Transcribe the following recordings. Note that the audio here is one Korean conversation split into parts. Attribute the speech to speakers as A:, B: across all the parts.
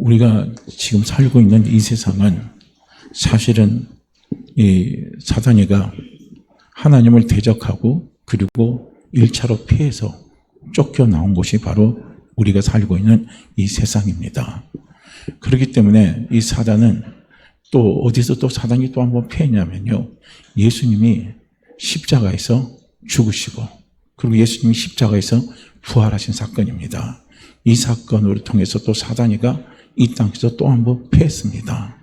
A: 우리가 지금 살고 있는 이 세상은 사실은 이 사단이가 하나님을 대적하고 그리고 1차로 피해서 쫓겨나온 곳이 바로 우리가 살고 있는 이 세상입니다. 그렇기 때문에 이 사단은 또 어디서 또 사단이 또 한번 피했냐면요, 예수님이 십자가에서 죽으시고 그리고 예수님이 십자가에서 부활하신 사건입니다. 이 사건을 통해서 또 사단이가 이 땅에서 또 한번 패했습니다.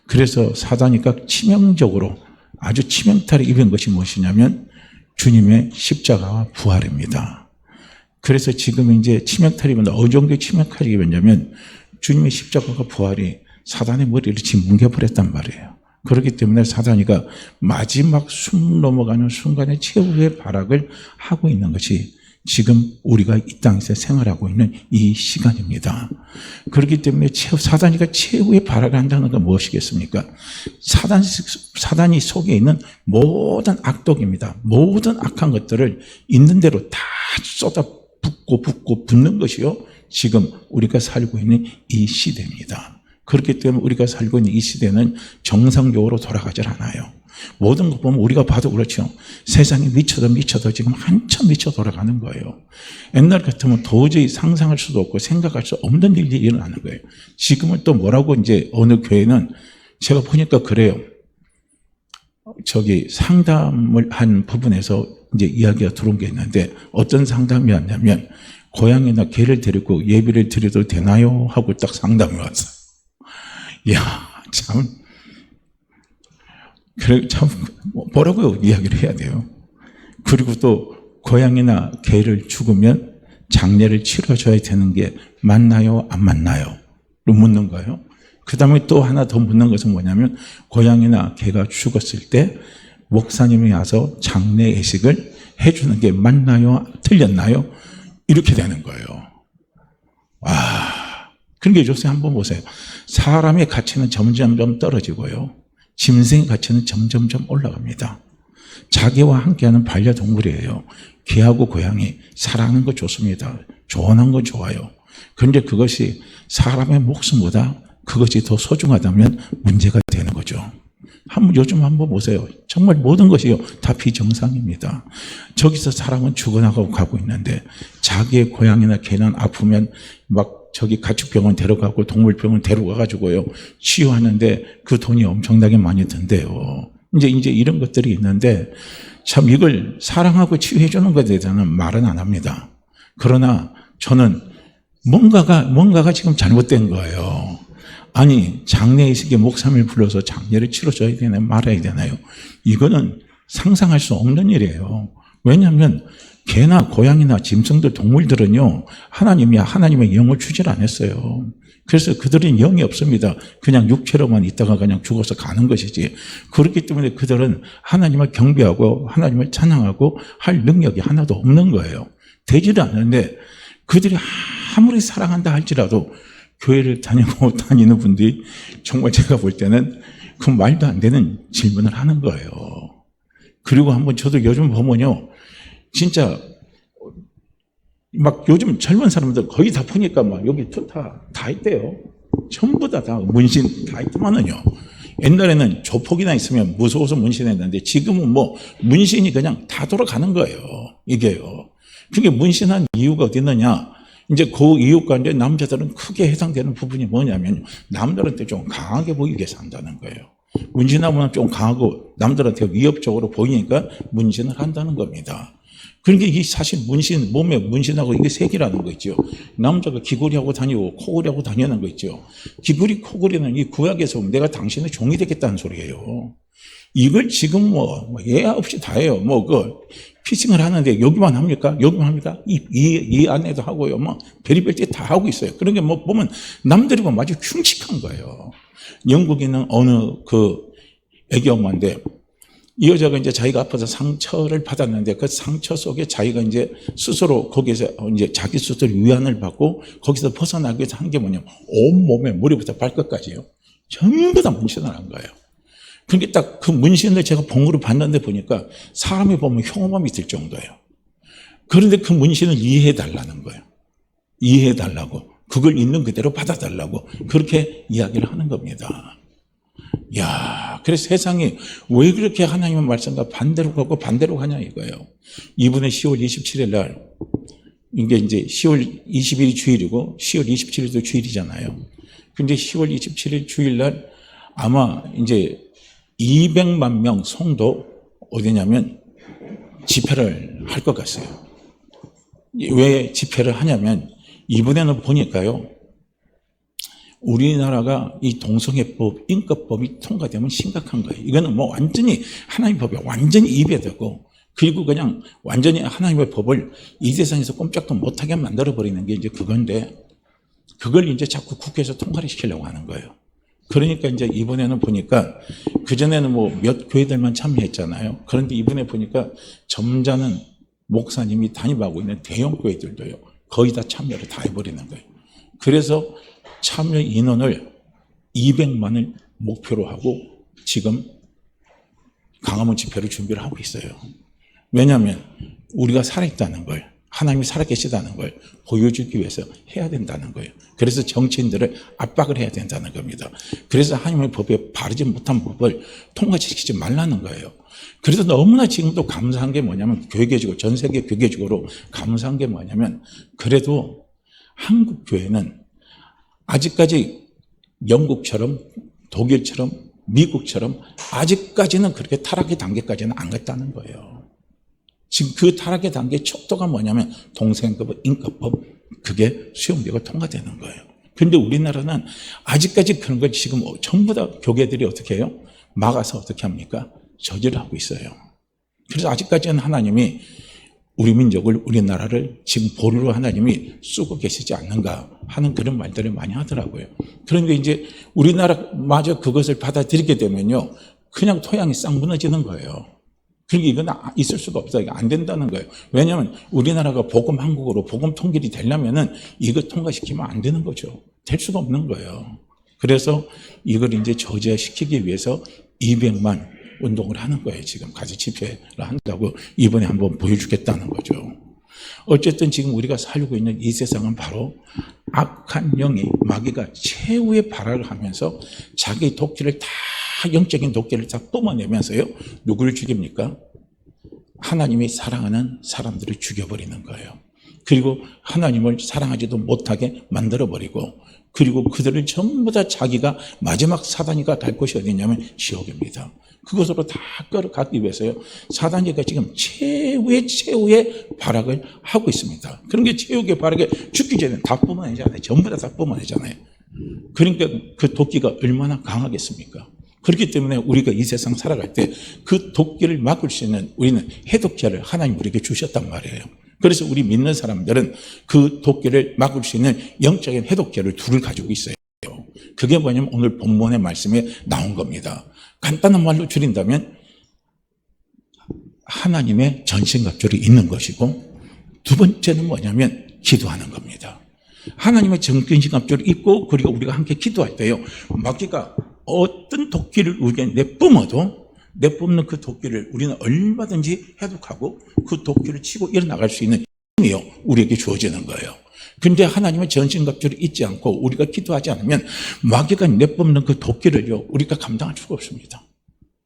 A: 그래서 사단이가 치명적으로 아주 치명타를 입은 것이 무엇이냐면 주님의 십자가와 부활입니다. 그래서 지금 이제 치명타를 입은, 어느 정도의 치명타를 입었냐면 주님의 십자가와 부활이 사단의 머리를 지금 뭉개버렸단 말이에요. 그렇기 때문에 사단이가 마지막 숨 넘어가는 순간에 최후의 발악을 하고 있는 것이 지금 우리가 이 땅에서 생활하고 있는 이 시간입니다. 그렇기 때문에 사단이가 최후의 발악을 한다는 건 무엇이겠습니까? 사단이 속에 있는 모든 악독입니다. 모든 악한 것들을 있는 대로 다 쏟아 붓고 붓는 것이요, 지금 우리가 살고 있는 이 시대입니다. 그렇기 때문에 우리가 살고 있는 이 시대는 정상적으로 돌아가질 않아요. 모든 것 보면 우리가 봐도 그렇죠. 세상이 미쳐도 지금 한참 미쳐 돌아가는 거예요. 옛날 같으면 도저히 상상할 수도 없고 생각할 수 없는 일이 일어나는 거예요. 지금은 또 뭐라고 이제 어느 교회는 제가 보니까 그래요. 상담을 한 부분에서 이제 이야기가 들어온 게 있는데 어떤 상담이었냐면 고양이나 개를 데리고 예배를 드려도 되나요? 하고 딱 상담이 왔어요. 이야, 참. 그래, 참, 뭐라고요? 이야기를 해야 돼요. 그리고 또, 고양이나 개를 죽으면 장례를 치러줘야 되는 게 맞나요? 안 맞나요? 로 묻는 거예요. 그 다음에 또 하나 더 묻는 것은 뭐냐면, 고양이나 개가 죽었을 때, 목사님이 와서 장례 예식을 해주는 게 맞나요? 틀렸나요? 이렇게 되는 거예요. 와. 그러니까 요새 한번 보세요. 사람의 가치는 점점 떨어지고요, 짐승의 가치는 점점 올라갑니다. 자기와 함께하는 반려동물이에요. 개하고 고양이 사랑하는 거 좋습니다. 조언한 거 좋아요. 그런데 그것이 사람의 목숨보다 그것이 더 소중하다면 문제가 되는 거죠. 요즘 한번 보세요. 정말 모든 것이요 다 비정상입니다. 저기서 사람은 죽어나가고 가고 있는데 자기의 고양이나 개는 아프면 막 가축병원 데려가고 동물병원 데려가가지고요 치유하는데 그 돈이 엄청나게 많이 든대요. 이제 이런 것들이 있는데 참 이걸 사랑하고 치유해 주는 것에 대해서는 말은 안 합니다. 그러나 저는 뭔가가 지금 잘못된 거예요. 아니, 장례의식에 목사님을 불러서 장례를 치러줘야 되나요? 말아야 되나요? 이거는 상상할 수 없는 일이에요. 왜냐하면 개나 고양이나 짐승들, 동물들은요, 하나님의 영을 주질 않았어요. 그래서 그들은 영이 없습니다. 그냥 육체로만 있다가 그냥 죽어서 가는 것이지. 그렇기 때문에 그들은 하나님을 경배하고 하나님을 찬양하고 할 능력이 하나도 없는 거예요. 되지도 않는데 그들이 아무리 사랑한다 할지라도 교회를 다니는 분들이 정말 제가 볼 때는 그 말도 안 되는 질문을 하는 거예요. 그리고 한번 저도 요즘 보면요, 진짜 막 요즘 젊은 사람들 거의 다 보니까 막 여기 투타 다 있대요. 전부 다 문신 다 있더만은요. 옛날에는 조폭이나 있으면 무서워서 문신했는데 지금은 뭐 문신이 그냥 다 돌아가는 거예요. 이게요. 그게 문신한 이유가 어디 있느냐? 이제 그 이유가 이제 남자들은 크게 해당되는 부분이 뭐냐면 남들한테 좀 강하게 보이게 해서 한다는 거예요. 문신하면 좀 강하고 남들한테 위협적으로 보이니까 문신을 한다는 겁니다. 그러니까 이게 사실 몸에 문신하고 이게 색이라는 거 있죠. 남자가 귀걸이하고 다니고 코걸이하고 다니는 거 있죠. 귀걸이, 코걸이는 이 구약에서 내가 당신의 종이 되겠다는 소리예요. 이걸 지금 예화 없이 다 해요. 피싱을 하는데 여기만 합니까? 여기만 합니까? 이 안에도 하고요. 별의별 때 다 하고 있어요. 그러니까 보면 남들이 보면 아주 흉측한 거예요. 영국에 있는 어느 애기 엄마인데 이 여자가 이제 자기가 아파서 상처를 받았는데 그 상처 속에 자기가 이제 스스로 거기에서 이제 자기 스스로 위안을 받고 거기서 벗어나기 위해서 한 게 뭐냐면 온몸에 머리부터 발끝까지요. 전부 다 문신을 한 거예요. 그러니까 딱 그 문신을 제가 봉으로 봤는데 보니까 사람이 보면 흉음함이 들 정도예요. 그런데 그 문신을 이해해 달라는 거예요. 이해해 달라고. 그걸 있는 그대로 받아달라고 그렇게 이야기를 하는 겁니다. 야, 그래서 세상이 왜 그렇게 하나님의 말씀과 반대로 가고 반대로 가냐 이거예요. 이번에 10월 27일 날, 이게 이제 10월 20일이 주일이고 10월 27일도 주일이잖아요. 근데 10월 27일 주일 날 아마 이제 200만 명 성도 어디냐면 집회를 할 것 같아요. 왜 집회를 하냐면 이번에는 보니까요, 우리나라가 이 동성애법, 인권법이 통과되면 심각한 거예요. 이거는 뭐 완전히 하나님 법에 완전히 입에되고, 그리고 그냥 완전히 하나님의 법을 이 세상에서 꼼짝도 못하게 만들어버리는 게 이제 그건데, 그걸 이제 자꾸 국회에서 통과를 시키려고 하는 거예요. 그러니까 이제 이번에는 보니까, 그전에는 뭐 몇 교회들만 참여했잖아요. 그런데 이번에 보니까 점잖은 목사님이 담임하고 있는 대형 교회들도요, 거의 다 참여를 다 해버리는 거예요. 그래서 참여 인원을 200만을 목표로 하고 지금 강화문 집회를 준비를 하고 있어요. 왜냐하면 우리가 살아있다는 걸, 하나님이 살아계시다는 걸 보여주기 위해서 해야 된다는 거예요. 그래서 정치인들을 압박을 해야 된다는 겁니다. 그래서 하나님의 법에 바르지 못한 법을 통과시키지 말라는 거예요. 그래서 너무나 지금도 감사한 게 뭐냐면, 교회계적으로, 전 세계 교회적으로 감사한 게 뭐냐면, 그래도 한국 교회는 아직까지 영국처럼, 독일처럼, 미국처럼 아직까지는 그렇게 타락의 단계까지는 안 갔다는 거예요. 지금 그 타락의 단계의 척도가 뭐냐면 동성애법, 인권법, 그게 수용되고 통과되는 거예요. 그런데 우리나라는 아직까지 그런 걸 지금 전부 다 교계들이 어떻게 해요? 막아서 어떻게 합니까? 저지를 하고 있어요. 그래서 아직까지는 하나님이 우리 민족을, 우리나라를 지금 보루로 하나님이 쓰고 계시지 않는가 하는 그런 말들을 많이 하더라고요. 그런데 이제 우리나라마저 그것을 받아들이게 되면요, 그냥 토양이 싹 무너지는 거예요. 그러니까 이건 있을 수가 없어요. 안 된다는 거예요. 왜냐하면 우리나라가 복음 한국어로 복음 통일이 되려면은 이거 통과시키면 안 되는 거죠. 될 수가 없는 거예요. 그래서 이걸 이제 저지시키기 위해서 200만 운동을 하는 거예요. 지금 가서 집회를 한다고 이번에 한번 보여주겠다는 거죠. 어쨌든 지금 우리가 살고 있는 이 세상은 바로 악한 영이, 마귀가 최후의 발악을 하면서 자기 도끼를 다, 영적인 도끼를 다 뿜어내면서요, 누구를 죽입니까? 하나님이 사랑하는 사람들을 죽여버리는 거예요. 그리고 하나님을 사랑하지도 못하게 만들어버리고, 그리고 그들을 전부 다 자기가 마지막 사단이가 갈 곳이 어디냐면 지옥입니다. 그것으로 다 끌어가기 위해서요, 사단이가 지금 최후의 발악을 하고 있습니다. 그런 게 최후의 발악에 죽기 전에 다 뿜어내잖아요. 전부 다 뿜어내잖아요. 그러니까 그 도끼가 얼마나 강하겠습니까? 그렇기 때문에 우리가 이 세상 살아갈 때 그 도끼를 막을 수 있는, 우리는 해독제를 하나님 우리에게 주셨단 말이에요. 그래서 우리 믿는 사람들은 그 도끼를 막을 수 있는 영적인 해독제를 둘을 가지고 있어요. 그게 뭐냐면 오늘 본문의 말씀에 나온 겁니다. 간단한 말로 줄인다면 하나님의 전신갑주를 입는 것이고, 두 번째는 뭐냐면 기도하는 겁니다. 하나님의 전신갑주를 입고, 그리고 우리가 함께 기도할 때요, 마귀가 어떤 도끼를 우리에게 내뿜는 그 도끼를 우리는 얼마든지 해독하고 그 도끼를 치고 일어나갈 수 있는 힘이요, 우리에게 주어지는 거예요. 근데 하나님의 전신갑주를 잊지 않고 우리가 기도하지 않으면 마귀가 내뿜는 그 도끼를요, 우리가 감당할 수가 없습니다.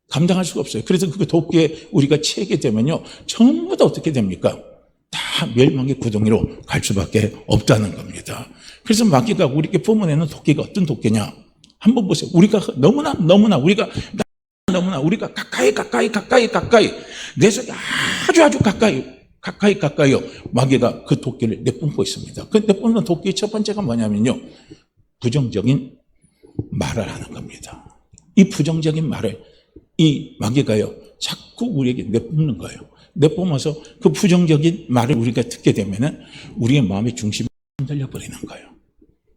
A: 감당할 수가 없어요. 그래서 그 도끼에 우리가 채게 되면요, 전부 다 어떻게 됩니까? 다 멸망의 구덩이로 갈 수밖에 없다는 겁니다. 그래서 마귀가 우리에게 뿜어내는 도끼가 어떤 도끼냐? 한번 보세요. 우리가 너무나 우리가 가까이 내 속에 아주 가까이요, 마귀가 그 도끼를 내뿜고 있습니다. 그 내뿜는 도끼의 첫 번째가 뭐냐면요, 부정적인 말을 하는 겁니다. 이 부정적인 말을 이 마귀가요, 자꾸 우리에게 내뿜는 거예요. 내뿜어서 그 부정적인 말을 우리가 듣게 되면은 우리의 마음의 중심이 흔들려 버리는 거예요.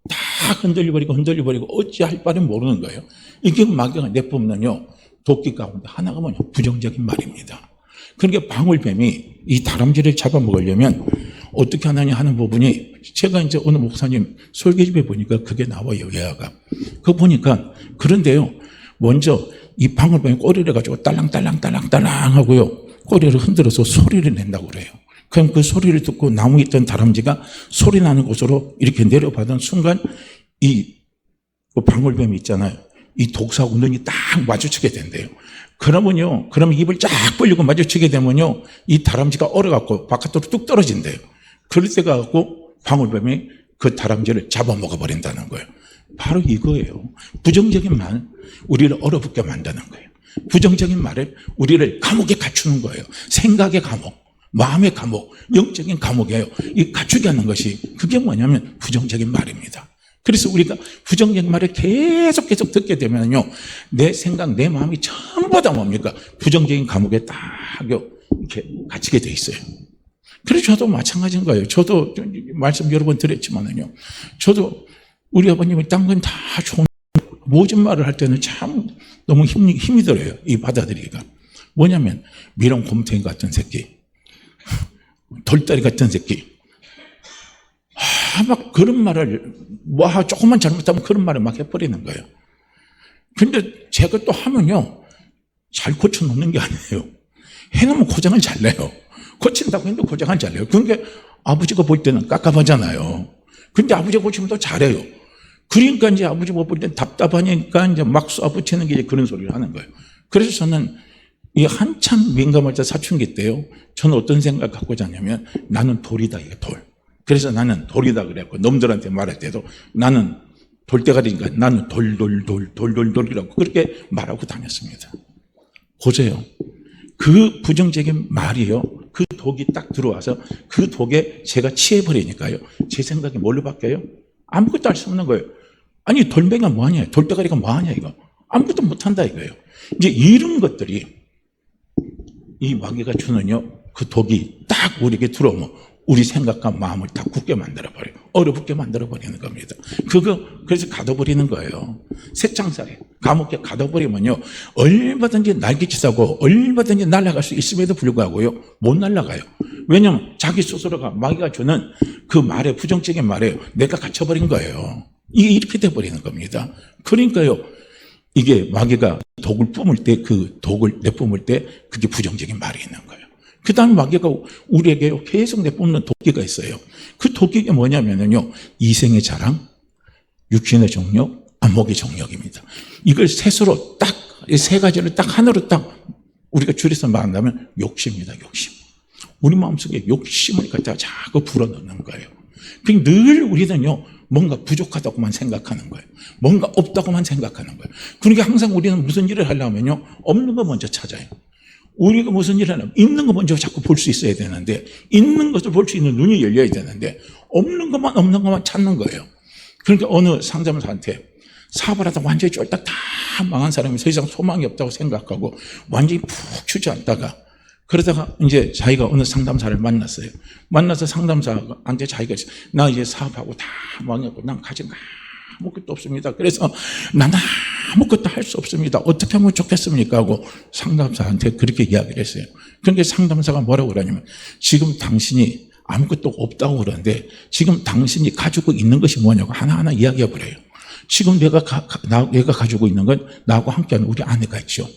A: 다 흔들려버리고 어찌할 바를 모르는 거예요. 이게 마귀가 내뿜는요, 도끼 가운데 하나가 뭐냐, 부정적인 말입니다. 그러니까 방울뱀이 이 다람쥐를 잡아먹으려면 어떻게 하느냐 하는 부분이, 제가 이제 어느 목사님 설계집에 보니까 그게 나와요, 예화가. 그거 보니까, 그런데요, 먼저 이 방울뱀이 꼬리를 가지고 딸랑딸랑 하고요, 꼬리를 흔들어서 소리를 낸다고 그래요. 그럼 그 소리를 듣고 나무에 있던 다람쥐가 소리 나는 곳으로 이렇게 내려받은 순간 그 방울뱀이 있잖아요. 이 독사하고 눈이 딱 마주치게 된대요. 그러면 입을 쫙 벌리고 마주치게 되면요, 이 다람쥐가 얼어갖고 바깥으로 뚝 떨어진대요. 그럴 때 가갖고 방울뱀이 그 다람쥐를 잡아먹어 버린다는 거예요. 바로 이거예요. 부정적인 말, 우리를 얼어붙게 만드는 거예요. 부정적인 말을 우리를 감옥에 갖추는 거예요. 생각의 감옥, 마음의 감옥, 영적인 감옥이에요. 이 갖추게 하는 것이, 그게 뭐냐면 부정적인 말입니다. 그래서 우리가 부정적인 말을 계속 듣게 되면요, 내 생각, 내 마음이 전부 다 뭡니까? 부정적인 감옥에 딱 이렇게 갇히게 돼 있어요. 그래서 저도 마찬가지인 거예요. 저도 말씀 여러 번 드렸지만은요, 저도 우리 아버님이 딴 건 다 좋은, 모진 말을 할 때는 참 너무 힘이 들어요. 이 받아들이기가. 뭐냐면, 미련 곰탱이 같은 새끼, 돌다리 같은 새끼. 막 그런 말을, 조금만 잘못하면 그런 말을 막 해버리는 거예요. 근데 제가 또 하면요, 잘 고쳐놓는 게 아니에요. 해놓으면 고장을 잘 내요. 고친다고 했는데 고장을 잘 내요. 그러니까 아버지가 볼 때는 깝깝하잖아요. 근데 아버지가 고치면 더 잘해요. 그러니까 이제 아버지가 볼 때는 답답하니까 이제 막 쏴붙이는 게 이제 그런 소리를 하는 거예요. 그래서 저는 이 한참 민감할 때 사춘기 때요, 저는 어떤 생각을 갖고 자냐면, 나는 돌이다, 이거 돌. 그래서 나는 돌이다 그랬고, 놈들한테 말할 때도 나는 돌대가리니까 나는 돌이라고 그렇게 말하고 다녔습니다. 보세요. 그 부정적인 말이요, 그 독이 딱 들어와서 그 독에 제가 취해버리니까요, 제 생각이 뭘로 바뀌어요? 아무것도 할 수 없는 거예요. 아니, 돌멩이가 뭐하냐, 돌대가리가 뭐하냐, 이거. 아무것도 못한다, 이거예요. 이제 이런 것들이 이 마귀가 주는요, 그 독이 딱 우리에게 들어오면 우리 생각과 마음을 다 굳게 만들어버려요. 얼어붙게 만들어버리는 겁니다. 그래서 가둬버리는 거예요. 새창살에 감옥에 가둬버리면요, 얼마든지 날개치사고 얼마든지 날아갈 수 있음에도 불구하고요, 못 날아가요. 왜냐하면 자기 스스로가, 마귀가 주는 그 말에, 부정적인 말에 내가 갇혀버린 거예요. 이게 이렇게 돼버리는 겁니다. 그러니까요, 이게 마귀가 독을 뿜을 때, 그 독을 내뿜을 때 그게 부정적인 말이 있는 거예요. 그 다음에 마귀가 우리에게 계속 내뿜는 도끼가 있어요. 그 도끼가 뭐냐면요, 이생의 자랑, 육신의 정욕, 안목의 정욕입니다. 이걸 셋으로 딱, 이 세 가지를 딱 하나로 딱 우리가 줄여서 말한다면 욕심입니다, 욕심. 우리 마음속에 욕심을 갖다가 자꾸 불어넣는 거예요. 그러니까 늘 우리는요, 뭔가 부족하다고만 생각하는 거예요. 뭔가 없다고만 생각하는 거예요. 그러니까 항상 우리는 무슨 일을 하려면요, 없는 거 먼저 찾아요. 우리가 무슨 일을 하려면 있는 거 먼저 자꾸 볼 수 있어야 되는데, 있는 것을 볼 수 있는 눈이 열려야 되는데, 없는 것만 찾는 거예요. 그러니까 어느 상담사한테 사업을 하다 완전히 쫄딱 다 망한 사람이 더 이상 소망이 없다고 생각하고 완전히 푹 주저앉다가, 그러다가 이제 자기가 어느 상담사를 만났어요. 만나서 상담사한테 자기가, 나 이제 사업하고 다 망했고 난 가진 거 아무것도 없습니다. 그래서 난 아무것도 할 수 없습니다. 어떻게 하면 좋겠습니까? 하고 상담사한테 그렇게 이야기를 했어요. 그러니까 상담사가 뭐라고 그러냐면, 지금 당신이 아무것도 없다고 그러는데 지금 당신이 가지고 있는 것이 뭐냐고 하나하나 이야기해 버려요. 지금 내가 가지고 있는 건 나하고 함께하는 우리 아내가 있죠.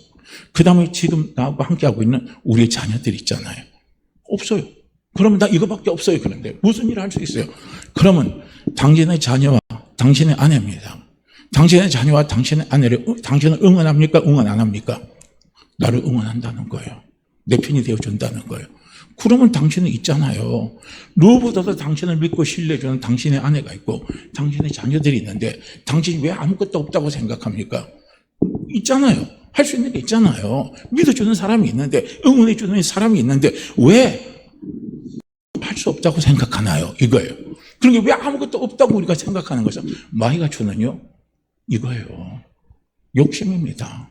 A: 그 다음에 지금 나하고 함께하고 있는 우리의 자녀들이 있잖아요. 없어요. 그러면 나 이거밖에 없어요. 그런데 무슨 일을 할 수 있어요? 그러면 당신의 자녀와 당신의 아내입니다. 당신의 자녀와 당신의 아내를 당신은 응원합니까? 응원 안 합니까? 나를 응원한다는 거예요. 내 편이 되어준다는 거예요. 그러면 당신은 있잖아요. 누구보다도 당신을 믿고 신뢰해주는 당신의 아내가 있고 당신의 자녀들이 있는데 당신이 왜 아무것도 없다고 생각합니까? 있잖아요. 할 수 있는 게 있잖아요. 믿어주는 사람이 있는데, 응원해주는 사람이 있는데 왜 할 수 없다고 생각하나요? 이거예요. 그러니까 왜 아무것도 없다고 우리가 생각하는 것은 마귀가 주는요, 이거예요. 욕심입니다.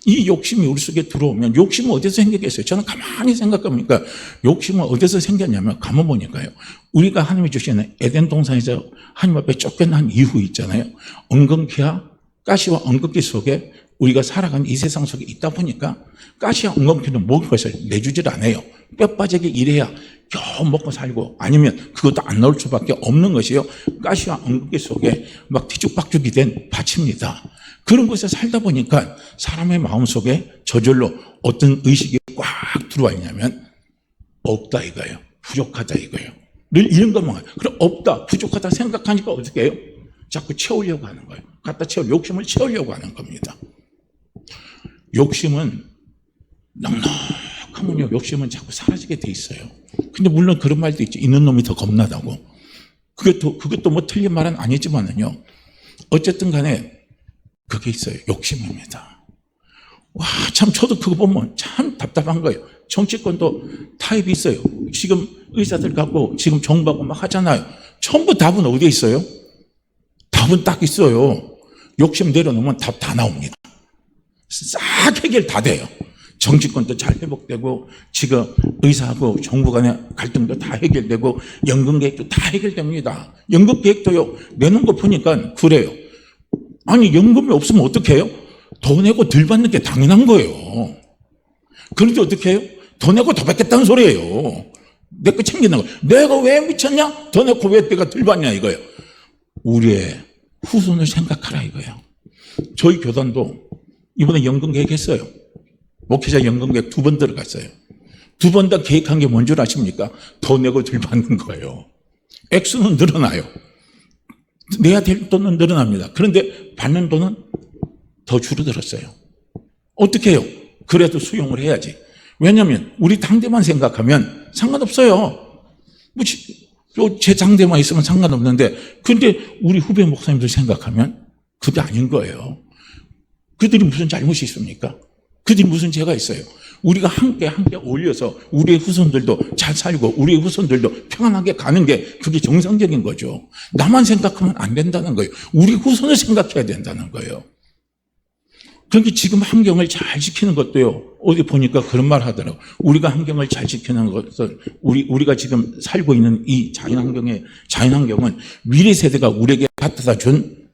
A: 이 욕심이 우리 속에 들어오면, 욕심은 어디서 생기겠어요? 저는 가만히 생각해보니까 욕심은 어디서 생겼냐면, 가만 보니까요, 우리가 하나님이 주시는 에덴 동산에서 하나님 앞에 쫓겨난 이후 있잖아요. 엉겅퀴와 가시와 엉겅퀴 속에 우리가 살아가는 이 세상 속에 있다 보니까 가시와 엉겅퀴는 먹을 것을 내주질 않아요. 뼈 빠지게 일해야 겨우 먹고 살고, 아니면 그것도 안 나올 수밖에 없는 것이요, 가시와 엉겅퀴 속에 막 뒤죽박죽이 된 밭입니다. 그런 곳에 살다 보니까 사람의 마음속에 저절로 어떤 의식이 꽉 들어와 있냐면, 없다 이거예요. 부족하다 이거예요. 늘 이런 것만. 그럼 없다, 부족하다 생각하니까 어떻게 해요? 자꾸 채우려고 하는 거예요. 욕심을 채우려고 하는 겁니다. 욕심은 넉넉하면요, 욕심은 자꾸 사라지게 돼 있어요. 근데 물론 그런 말도 있죠. 있는 놈이 더 겁나다고. 그것도 뭐 틀린 말은 아니지만은요. 어쨌든 간에 그게 있어요. 욕심입니다. 와, 참 저도 그거 보면 참 답답한 거예요. 정치권도 타입이 있어요. 지금 의사들 갖고 지금 정부하고 막 하잖아요. 전부 답은 어디에 있어요? 답은 딱 있어요. 욕심 내려놓으면 답 다 나옵니다. 싹 해결 다 돼요. 정치권도 잘 회복되고 지금 의사하고 정부 간의 갈등도 다 해결되고 연금 계획도 다 해결됩니다. 연금 계획도요, 내놓은 거 보니까 그래요. 아니, 연금이 없으면 어떻게 해요? 더 내고 덜 받는 게 당연한 거예요. 그런데 어떻게 해요? 더 내고 더 받겠다는 소리예요. 내 거 챙기는 거. 내가 왜 미쳤냐? 더 내고 왜 내가 덜 받냐 이거예요. 우리의 후손을 생각하라 이거예요. 저희 교단도 이번에 연금 계획했어요. 목회자 연금 계획 2번 들어갔어요. 2번 다 계획한 게 뭔 줄 아십니까? 더 내고 덜 받는 거예요. 액수는 늘어나요. 내야 될 돈은 늘어납니다. 그런데 받는 돈은 더 줄어들었어요. 어떻게 해요? 그래도 수용을 해야지. 왜냐하면 우리 당대만 생각하면 상관없어요. 제 당대만 있으면 상관없는데, 근데 우리 후배 목사님들 생각하면 그게 아닌 거예요. 그들이 무슨 잘못이 있습니까? 그들이 무슨 죄가 있어요? 우리가 함께 어울려서 우리의 후손들도 잘 살고 우리의 후손들도 평안하게 가는 게 그게 정상적인 거죠. 나만 생각하면 안 된다는 거예요. 우리 후손을 생각해야 된다는 거예요. 그러니까 지금 환경을 잘 지키는 것도요, 어디 보니까 그런 말 하더라고요. 우리가 환경을 잘 지키는 것은 우리가 지금 살고 있는 이 자연환경은 미래 세대가 우리에게 갖다 준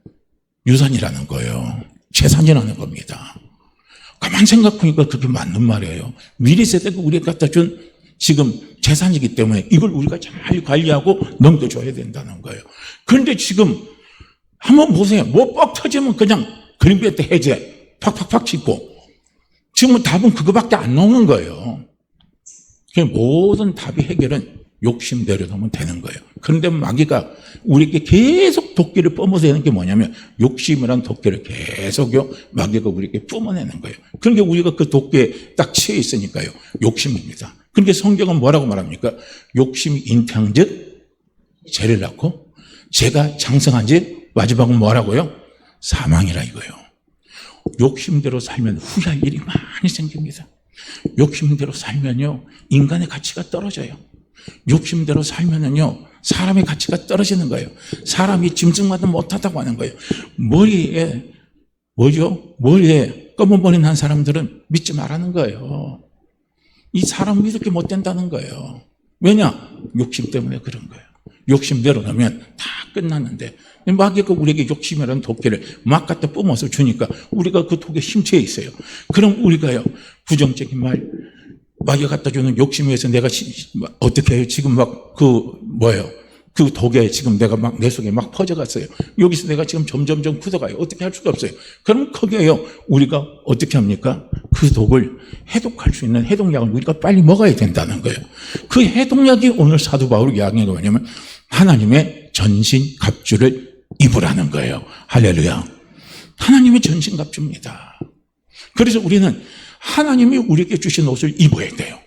A: 유산이라는 거예요. 재산이라는 겁니다. 가만 생각하니까 그게 맞는 말이에요. 미래 세대가 우리에게 갖다 준 지금 재산이기 때문에 이걸 우리가 잘 관리하고 넘겨줘야 된다는 거예요. 그런데 지금 한번 보세요. 뭐 뻑 터지면 그냥 그린벨트 해제 팍팍팍 짓고 지금은 답은 그거밖에 안 나오는 거예요. 모든 답이 해결은 욕심 내려놓으면 되는 거예요. 그런데 마귀가 우리에게 계속 도끼를 뿜어대는 게 뭐냐면 욕심이란 도끼를 계속요 마귀가 우리에게 뿜어내는 거예요. 그러니까 우리가 그 도끼에 딱 치여 있으니까요. 욕심입니다. 그러니까 성경은 뭐라고 말합니까? 욕심이 잉태한 즉 죄를 낳고 죄가 장성한 즉 마지막은 뭐라고요? 사망이라 이거예요. 욕심대로 살면 후회할 일이 많이 생깁니다. 욕심대로 살면요 인간의 가치가 떨어져요. 욕심대로 살면은요 사람의 가치가 떨어지는 거예요. 사람이 짐승마다 못하다고 하는 거예요. 머리에 검은 머리 난 사람들은 믿지 말라는 거예요. 이 사람 믿을 게 못 된다는 거예요. 왜냐? 욕심 때문에 그런 거예요. 욕심대로 나면 다 끝났는데 마귀가 우리에게 욕심이라는 도끼를 막 갖다 뿜어서 주니까 우리가 그 독에 심취해 있어요. 그럼 우리가요 부정적인 말 마귀가 갖다 주는 욕심에서 내가 어떻게 해요? 지금 막 그 독에 지금 내가 막 내 속에 막 퍼져갔어요. 여기서 내가 지금 점점점 굳어가요. 어떻게 할 수가 없어요. 그럼 거기에요 우리가 어떻게 합니까? 그 독을 해독할 수 있는 해독약을 우리가 빨리 먹어야 된다는 거예요. 그 해독약이 오늘 사도 바울의 이야기가 뭐냐면 하나님의 전신갑주를 입으라는 거예요. 할렐루야. 하나님의 전신갑주입니다. 그래서 우리는 하나님이 우리에게 주신 옷을 입어야 돼요.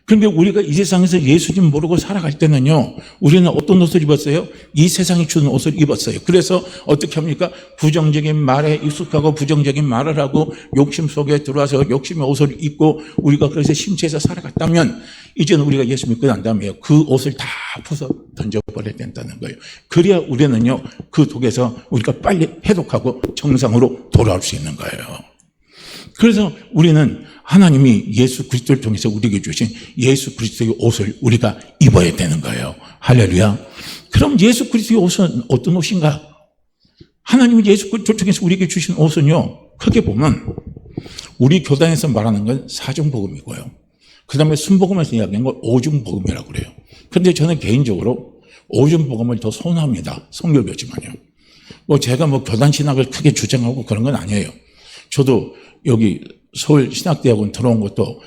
A: 그런데 우리가 이 세상에서 예수님 모르고 살아갈 때는요 우리는 어떤 옷을 입었어요? 이 세상이 주는 옷을 입었어요. 그래서 어떻게 합니까? 부정적인 말에 익숙하고 부정적인 말을 하고 욕심 속에 들어와서 욕심의 옷을 입고 우리가 그래서 심취해서 살아갔다면 이제는 우리가 예수 믿고 난 다음에 그 옷을 다 벗어 던져버려야 된다는 거예요. 그래야 우리는요 그 독에서 우리가 빨리 해독하고 정상으로 돌아올 수 있는 거예요. 그래서 우리는 하나님이 예수 그리스도를 통해서 우리에게 주신 예수 그리스도의 옷을 우리가 입어야 되는 거예요. 할렐루야. 그럼 예수 그리스도의 옷은 어떤 옷인가? 하나님이 예수 그리스도를 통해서 우리에게 주신 옷은요 크게 보면 우리 교단에서 말하는 건 사정복음이고요. 그 다음에 순복음에서 이야기한 건 오중복음이라고 그래요. 그런데 저는 개인적으로 오중복음을 더 선호합니다. 성결교지만요. 제가 교단 신학을 크게 주장하고 그런 건 아니에요. 저도 여기 서울신학대학원 들어온 것도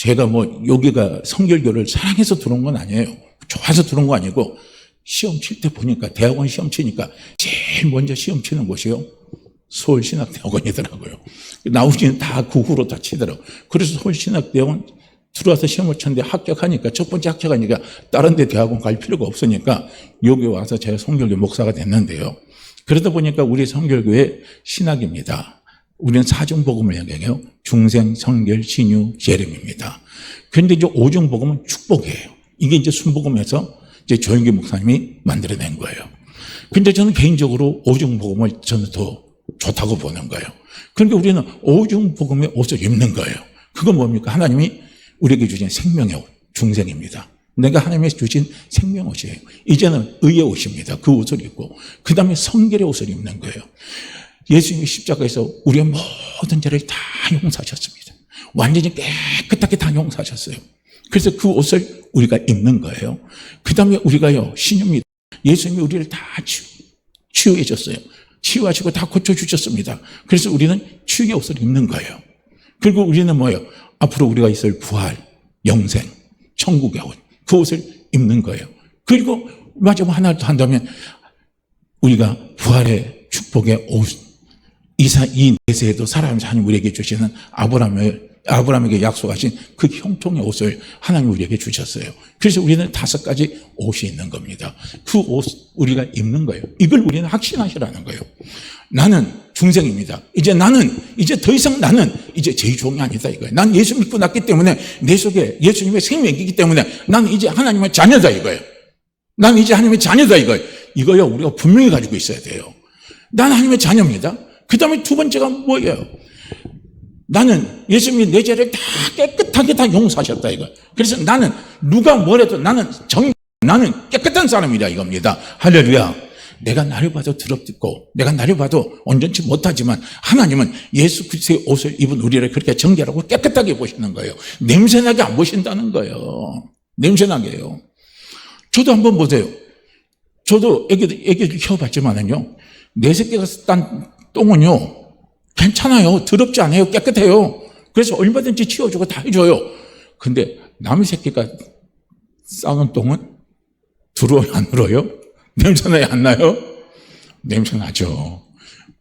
A: 제가 뭐 여기가 성결교를 사랑해서 들어온 건 아니에요. 좋아서 들어온 거 아니고 시험 칠 때 보니까 대학원 시험 치니까 제일 먼저 시험 치는 곳이요. 서울신학대학원이더라고요. 나머지는 다 그 후로 다 치더라고요. 그래서 서울신학대학원 들어와서 시험을 쳤는데 합격하니까 첫 번째 합격하니까 다른 데 대학원 갈 필요가 없으니까 여기 와서 제가 성결교 목사가 됐는데요. 그러다 보니까 우리 성결교의 신학입니다. 우리는 사중복음을 얘기해요. 중생, 성결, 신유, 재림입니다. 그런데 이제 오중복음은 축복이에요. 이게 이제 순복음에서 이제 조영기 목사님이 만들어낸 거예요. 근데 저는 개인적으로 오중복음을 저는 더 좋다고 보는 거예요. 그러니까 우리는 오중복음의 옷을 입는 거예요. 그건 뭡니까? 하나님이 우리에게 주신 생명의 옷, 중생입니다. 내가 하나님이 주신 생명 옷이에요. 이제는 의의 옷입니다. 그 옷을 입고 그 다음에 성결의 옷을 입는 거예요. 예수님이 십자가에서 우리의 모든 죄를 다 용서하셨습니다. 완전히 깨끗하게 다 용서하셨어요. 그래서 그 옷을 우리가 입는 거예요. 그 다음에 우리가요, 신유입니다. 예수님이 우리를 다 치유해 줬어요. 치유하시고 다 고쳐주셨습니다. 그래서 우리는 치유의 옷을 입는 거예요. 그리고 우리는 뭐예요? 앞으로 우리가 있을 부활, 영생, 천국의 옷, 그 옷을 입는 거예요. 그리고 마지막 하나 더 한다면 우리가 부활의 축복의 옷, 이 내세에도 살아가면서 하나님 우리에게 주시는 아브라함에게 약속하신 그 형통의 옷을 하나님 우리에게 주셨어요. 그래서 우리는 5가지 옷이 있는 겁니다. 그 옷 우리가 입는 거예요. 이걸 우리는 확신하시라는 거예요. 나는 중생입니다. 이제 더 이상 나는 이제 제종이 아니다 이거예요. 난 예수 믿고 났기 때문에 내 속에 예수님의 생명이 있기 때문에 나는 이제 하나님의 자녀다 이거예요. 난 이제 하나님의 자녀다 이거예요. 이거요 우리가 분명히 가지고 있어야 돼요. 난 하나님의 자녀입니다. 그 다음에 두 번째가 뭐예요? 나는 예수님이 내 죄를 다 깨끗하게 다 용서하셨다 이거. 그래서 나는 누가 뭐래도 나는 깨끗한 사람이다 이겁니다. 할렐루야. 내가 나를 봐도 더럽고 내가 나를 봐도 온전치 못하지만 하나님은 예수 그리스도의 옷을 입은 우리를 그렇게 정결하고 깨끗하게 보시는 거예요. 냄새나게 안 보신다는 거예요. 냄새나게요. 저도 한번 보세요. 저도 애기를 키워봤지만은요, 내 새끼가 딴 똥은요 괜찮아요. 더럽지 않아요. 깨끗해요. 그래서 얼마든지 치워주고 다 해줘요. 근데 남의 새끼가 싸는 똥은 들어요? 안 들어요? 냄새나요? 안 나요? 냄새나죠.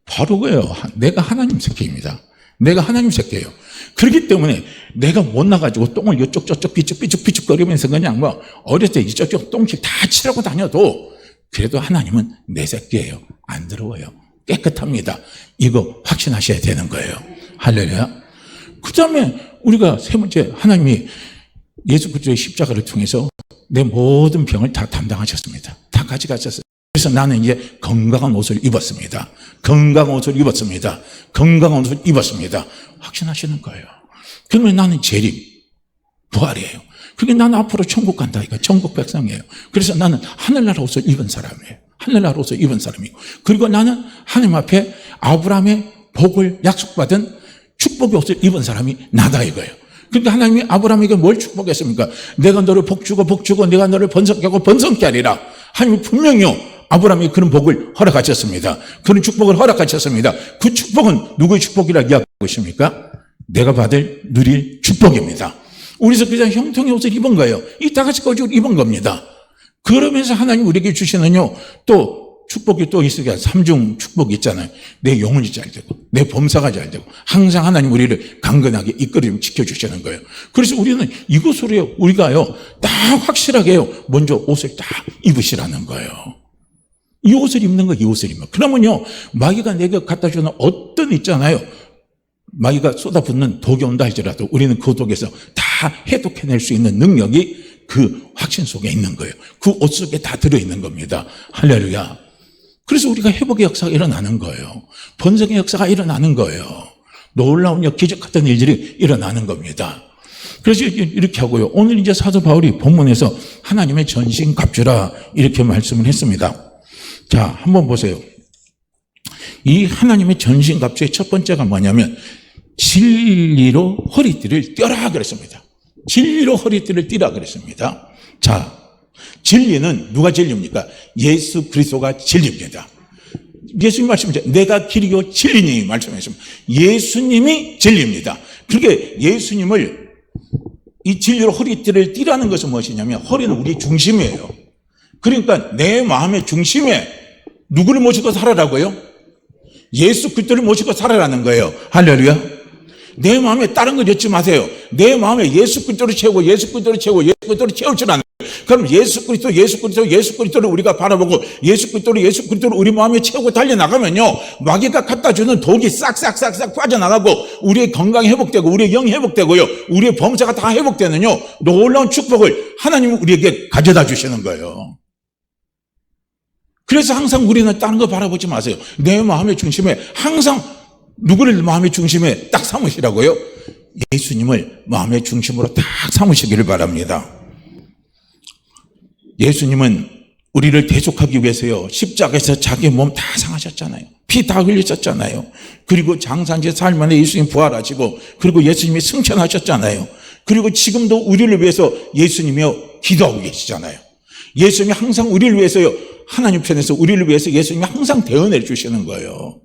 A: 바로 그예요. 내가 하나님 새끼입니다. 내가 하나님 새끼예요. 그렇기 때문에 내가 못 나가지고 똥을 이쪽 저쪽 삐죽삐죽거리면서 그냥 뭐 어렸을 때 이쪽 저쪽 똥씩 다 치라고 다녀도 그래도 하나님은 내 새끼예요. 안 더러워요. 깨끗합니다. 이거 확신하셔야 되는 거예요. 할렐루야. 그 다음에 우리가 세 번째, 하나님이 예수 그리스도의 십자가를 통해서 내 모든 병을 다 담당하셨습니다. 다 가져가셨어요. 그래서 나는 이제 건강한 옷을 입었습니다. 건강한 옷을 입었습니다. 건강한 옷을 입었습니다. 확신하시는 거예요. 그러면 나는 재림, 부활이에요. 그게 나는 앞으로 천국 간다. 이거 천국 백성이에요. 그래서 나는 하늘나라 옷을 입은 사람이에요. 하늘나라 옷을 입은 사람이고, 그리고 나는 하나님 앞에 아브라함의 복을 약속받은 축복의 옷을 입은 사람이 나다 이거예요. 그러니까 하나님이 아브라함에게 뭘 축복했습니까? 내가 너를 복주고 내가 너를 번성하고 번성케 하리라. 하나님이 분명히요 아브라함이 그런 복을 허락하셨습니다. 그런 축복을 허락하셨습니다. 그 축복은 누구의 축복이라고 이야기하고 있습니까? 내가 누릴 축복입니다. 우리서 그냥 형통의 옷을 입은 거예요. 이 5가지 옷을 입은 겁니다. 그러면서 하나님 우리에게 주시는요 또 축복이 또 있으니까 3중 축복이 있잖아요. 내 영혼이 잘 되고 내 범사가 잘 되고 항상 하나님 우리를 강건하게 이끌어 지켜주시는 거예요. 그래서 우리는 이것으로 우리가요 딱 확실하게요 먼저 옷을 딱 입으시라는 거예요. 이 옷을 입는 거, 이 옷을 입는 거. 그러면요 마귀가 내게 갖다 주는 어떤 있잖아요, 마귀가 쏟아붓는 독이 온다 할지라도 우리는 그 독에서 다 해독해낼 수 있는 능력이 그 확신 속에 있는 거예요. 그 옷 속에 다 들어있는 겁니다. 할렐루야. 그래서 우리가 회복의 역사가 일어나는 거예요. 번성의 역사가 일어나는 거예요. 놀라운 기적 같은 일들이 일어나는 겁니다. 그래서 이렇게 하고요. 오늘 이제 사도 바울이 본문에서 하나님의 전신 갑주라 이렇게 말씀을 했습니다. 자, 한번 보세요. 이 하나님의 전신 갑주의 첫 번째가 뭐냐면 진리로 허리띠를 떼라 그랬습니다. 진리로 허리띠를 띠라 그랬습니다. 자, 진리는 누가 진리입니까? 예수 그리스도가 진리입니다. 예수님 말씀이죠. 내가 길이요 진리니 말씀하셨습니다. 예수님이 진리입니다. 그렇게 예수님을 이 진리로 허리띠를 띠라는 것은 무엇이냐면 허리는 우리 중심이에요. 그러니까 내 마음의 중심에 누구를 모시고 살아라고요? 예수 그리스도를 모시고 살아라는 거예요. 할렐루야. 내 마음에 다른 걸 엮지 마세요. 내 마음에 예수 그리스도를 채우고 예수 그리스도를 채우고 예수 그리스도를 채울 줄 아는 거예요. 그럼 예수 그리스도를 우리가 바라보고 예수 그리스도를 우리 마음에 채우고 달려나가면요, 마귀가 갖다 주는 독이 싹싹 빠져나가고 우리의 건강이 회복되고 우리의 영이 회복되고요, 우리의 범사가 다 회복되는요, 놀라운 축복을 하나님은 우리에게 가져다 주시는 거예요. 그래서 항상 우리는 다른 거 바라보지 마세요. 내 마음의 중심에 항상 누구를 마음의 중심에 딱 삼으시라고요? 예수님을 마음의 중심으로 딱 삼으시기를 바랍니다. 예수님은 우리를 대속하기 위해서요, 십자가에서 자기 몸 다 상하셨잖아요. 피 다 흘리셨잖아요. 그리고 장사한 지 사흘 만에 예수님 부활하시고, 그리고 예수님이 승천하셨잖아요. 그리고 지금도 우리를 위해서 예수님이요 기도하고 계시잖아요. 예수님이 항상 우리를 위해서요, 하나님 편에서 우리를 위해서 예수님이 항상 대언해 주시는 거예요.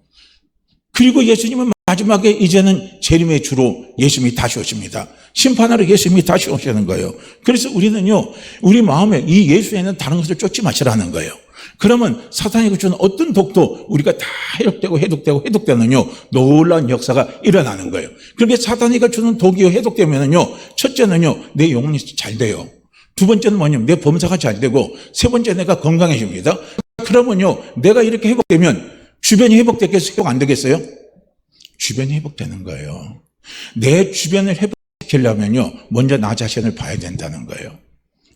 A: 그리고 예수님은 마지막에 이제는 재림의 주로 예수님이 다시 오십니다. 심판하러 예수님이 다시 오시는 거예요. 그래서 우리는요, 우리 마음에 이 예수에는 다른 것을 쫓지 마시라는 거예요. 그러면 사탄이 주는 어떤 독도 우리가 다 해독되는요, 놀라운 역사가 일어나는 거예요. 그런데 사탄이 주는 독이 해독되면은요, 첫째는요, 내 영혼이 잘 돼요. 두 번째는 뭐냐면 내 범사가 잘 되고, 세 번째 내가 건강해집니다. 그러면요, 내가 이렇게 회복되면 주변이 회복되겠어요? 회복 안 되겠어요? 주변이 회복되는 거예요. 내 주변을 회복시키려면요, 먼저 나 자신을 봐야 된다는 거예요.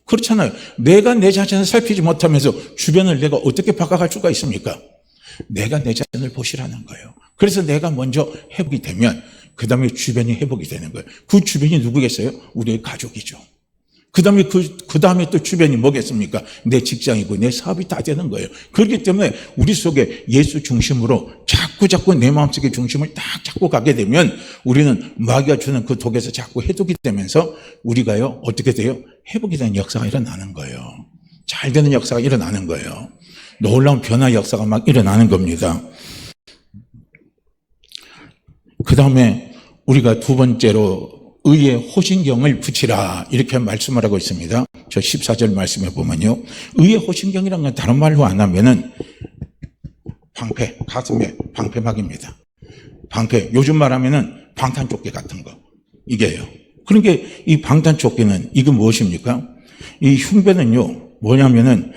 A: 그렇잖아요. 내가 내 자신을 살피지 못하면서 주변을 내가 어떻게 바꿔갈 수가 있습니까? 내가 내 자신을 보시라는 거예요. 그래서 내가 먼저 회복이 되면 그 다음에 주변이 회복이 되는 거예요. 그 주변이 누구겠어요? 우리의 가족이죠. 그 다음에 또 주변이 뭐겠습니까? 내 직장이고 내 사업이 다 되는 거예요. 그렇기 때문에 우리 속에 예수 중심으로 자꾸 내 마음속의 중심을 딱 잡고 가게 되면 우리는 마귀가 주는 그 독에서 자꾸 해독이 되면서 우리가요, 어떻게 돼요? 회복이 되는 역사가 일어나는 거예요. 잘 되는 역사가 일어나는 거예요. 놀라운 변화 역사가 막 일어나는 겁니다. 그 다음에 우리가 두 번째로 의의 호신경을 붙이라, 이렇게 말씀을 하고 있습니다. 저 14절 말씀해 보면요, 의의 호신경이라는 건 다른 말로 안 하면은 방패, 가슴에 방패막입니다. 방패, 요즘 말하면은 방탄조끼 같은 거, 이게요. 그러니까 이 방탄조끼는 이게 무엇입니까? 이 흉배는요, 뭐냐면은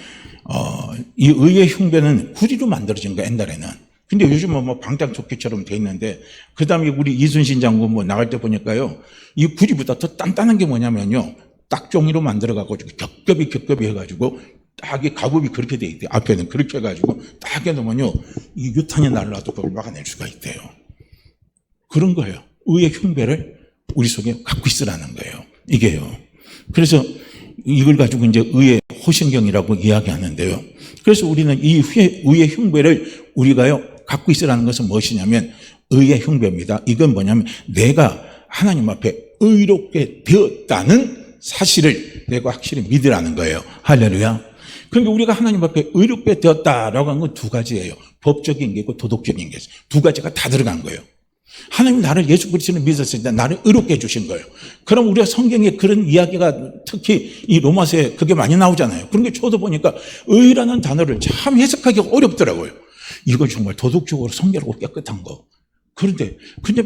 A: 이 의의 흉배는 구리로 만들어진 거예요, 옛날에는. 근데 요즘은 뭐 방탄조끼처럼 돼 있는데, 그 다음에 우리 이순신 장군 뭐 나갈 때 보니까요, 이 구리보다 더 단단한 게 뭐냐면요, 딱종이로 만들어가지고 겹겹이 해가지고 딱 이 가급이 그렇게 돼 있대요. 앞에는 그렇게 해가지고 딱 해놓으면요, 이 유탄이 날라도 그걸 막아낼 수가 있대요. 그런 거예요. 의의 흉배를 우리 속에 갖고 있으라는 거예요. 이게요. 그래서 이걸 가지고 이제 의의 호신경이라고 이야기하는데요. 그래서 우리는 이 의의 흉배를 우리가요, 갖고 있으라는 것은 무엇이냐면 의의 흉배입니다. 이건 뭐냐면 내가 하나님 앞에 의롭게 되었다는 사실을 내가 확실히 믿으라는 거예요. 할렐루야. 그러니까 우리가 하나님 앞에 의롭게 되었다라고 하는 건 두 가지예요. 법적인 게 있고 도덕적인 게 있어요. 두 가지가 다 들어간 거예요. 하나님 나를 예수 그리스도를 믿었을 때 나를 의롭게 해주신 거예요. 그럼 우리가 성경에 그런 이야기가 특히 이 로마서에 그게 많이 나오잖아요. 그런 게 저도 보니까 의라는 단어를 참 해석하기가 어렵더라고요. 이건 정말 도덕적으로 성결하고 깨끗한 거. 근데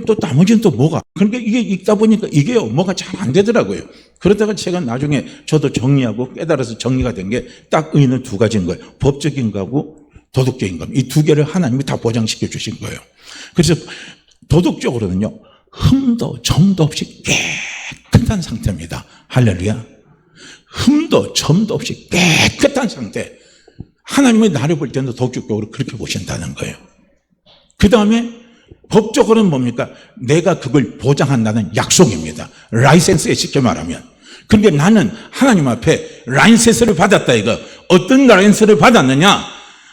A: 또 나머지는 또 뭐가? 그러니까 이게 읽다 보니까 이게요, 뭐가 잘 안 되더라고요. 그러다가 제가 나중에 저도 정리하고 깨달아서 정리가 된 게 딱 의는 두 가지인 거예요. 법적인 거하고 도덕적인 거. 이 두 개를 하나님이 다 보장시켜 주신 거예요. 그래서 도덕적으로는요, 흠도 점도 없이 깨끗한 상태입니다. 할렐루야. 흠도 점도 없이 깨끗한 상태. 하나님이 나를 볼 때는 도덕적으로 그렇게 보신다는 거예요. 그 다음에 법적으로는 뭡니까? 내가 그걸 보장한다는 약속입니다. 라이센스에 쉽게 말하면. 그런데 나는 하나님 앞에 라이센스를 받았다 이거. 어떤 라이센스를 받았느냐?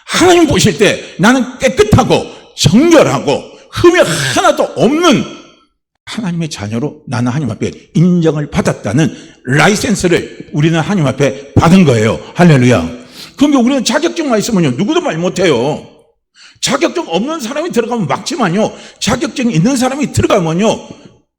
A: 하나님 보실 때 나는 깨끗하고 정결하고 흠이 하나도 없는 하나님의 자녀로 나는 하나님 앞에 인정을 받았다는 라이센스를 우리는 하나님 앞에 받은 거예요. 할렐루야. 그러니까 우리는 자격증만 있으면요, 누구도 말 못해요. 자격증 없는 사람이 들어가면 막지만요, 자격증 있는 사람이 들어가면요,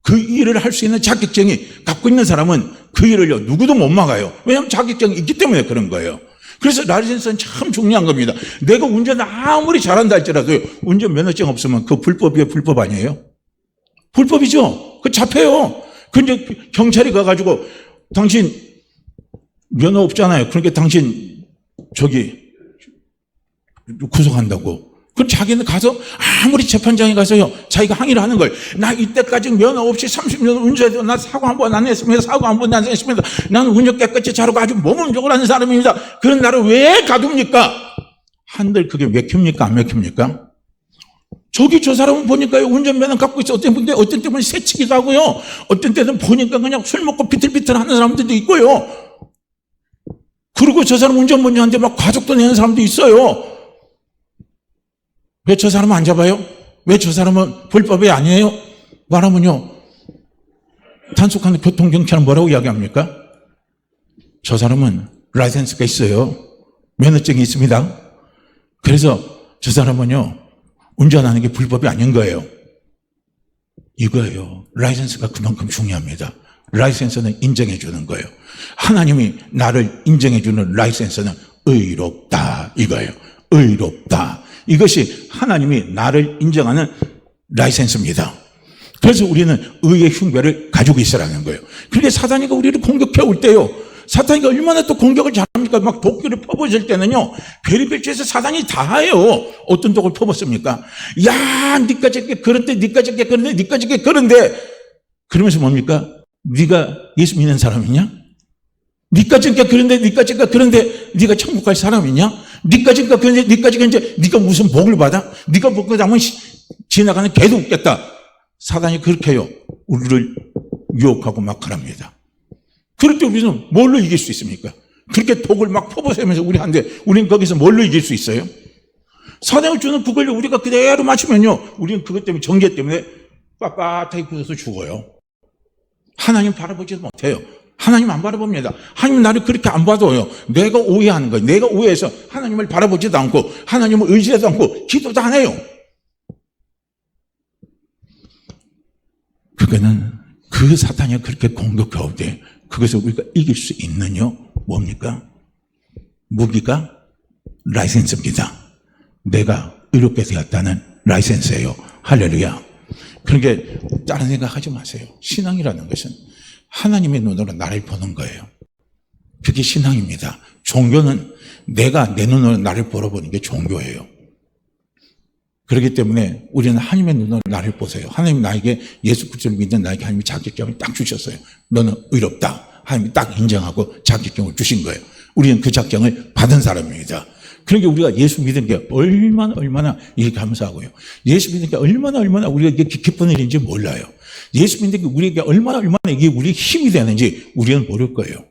A: 그 일을 할 수 있는 자격증이 갖고 있는 사람은 그 일을요, 누구도 못 막아요. 왜냐하면 자격증이 있기 때문에 그런 거예요. 그래서 라이센스는 참 중요한 겁니다. 내가 운전 아무리 잘한다 할지라도요, 운전 면허증 없으면 그 불법이에요, 불법 아니에요? 불법이죠. 그 잡혀요. 근데 경찰이 가가지고 당신 면허 없잖아요. 그러니까 당신 구속한다고. 그럼 자기는 가서 아무리 재판장에 가서요, 자기가 항의를 하는 거예요. 나 이때까지 면허 없이 30년 운전해도 나 사고 한 번 안 했습니다. 사고 한 번도 안 했습니다. 나는 운전 깨끗이 잘하고 아주 모범적으로 하는 사람입니다. 그런 나를 왜 가둡니까? 한들 그게 맥힙니까? 안 맥힙니까? 저 사람은 보니까요, 운전면허 갖고 있어. 어떤 때는 새치기도 하고요. 어떤 때는 보니까 그냥 술 먹고 비틀비틀 하는 사람들도 있고요. 그리고 저 사람 운전면허한테 막 과속도 내는 사람도 있어요. 왜 저 사람은 안 잡아요? 왜 저 사람은 불법이 아니에요? 말하면요, 단속하는 교통경찰은 뭐라고 이야기합니까? 저 사람은 라이센스가 있어요. 면허증이 있습니다. 그래서 저 사람은요, 운전하는 게 불법이 아닌 거예요. 이거예요. 라이센스가 그만큼 중요합니다. 라이센스는 인정해 주는 거예요. 하나님이 나를 인정해 주는 라이센스는 의롭다, 이거예요. 의롭다. 이것이 하나님이 나를 인정하는 라이센스입니다. 그래서 우리는 의의 흉배를 가지고 있으라는 거예요. 그런데 사단이가 우리를 공격해 올 때요, 사탄이가 얼마나 또 공격을 잘합니까? 막 독기를 퍼붓을 때는요, 별의별짓에서 사단이 다 해요. 어떤 독을 퍼붓습니까? 야, 니까 저게 그런데, 니까 저게 그런데, 니까 저게 그런데, 그러면서 뭡니까? 네가 예수 믿는 사람이냐? 니까 저게 그런데, 니까 저게 그런데, 네가 천국 갈 사람이냐? 니까 저게 그런데, 니까 저게 이제 네가 무슨 복을 받아? 네가 복을 받으면 지나가는 개도 웃겠다. 사단이 그렇게 해요. 우리를 유혹하고 막 하랍니다. 그럴 때 우리는 뭘로 이길 수 있습니까? 그렇게 독을 막 퍼부으면서 우리는 거기서 뭘로 이길 수 있어요? 사단이 주는 그걸 우리가 그대로 맞추면요, 우리는 그것 때문에, 정죄 때문에 빳빳하게 굳어서 죽어요. 하나님 바라보지도 못해요. 하나님 안 바라봅니다. 하나님 나를 그렇게 안 봐도요, 내가 오해하는 거예요. 내가 오해해서 하나님을 바라보지도 않고, 하나님을 의지하지도 않고, 기도도 안 해요. 그거는 그 사탄이 그렇게 공격해올 때 그것을 우리가 이길 수 있느냐? 뭡니까? 무기가 라이센스입니다. 내가 의롭게 되었다는 라이센스예요. 할렐루야. 그러니까 다른 생각하지 마세요. 신앙이라는 것은 하나님의 눈으로 나를 보는 거예요. 그게 신앙입니다. 종교는 내가 내 눈으로 나를 보러보는 게 종교예요. 그렇기 때문에 우리는 하나님의 눈으로 나를 보세요. 하나님 나에게 예수 그리스도를 믿는 나에게 하나님이 자격증을 딱 주셨어요. 너는 의롭다. 하나님이 딱 인정하고 자격증을 주신 거예요. 우리는 그 자격증을 받은 사람입니다. 그러니까 우리가 예수 믿는 게 얼마나 이게 감사하고요. 예수 믿는 게 얼마나 우리가 이게 기쁜 일인지 몰라요. 예수 믿는 게 우리에게 얼마나 이게 우리의 힘이 되는지 우리는 모를 거예요.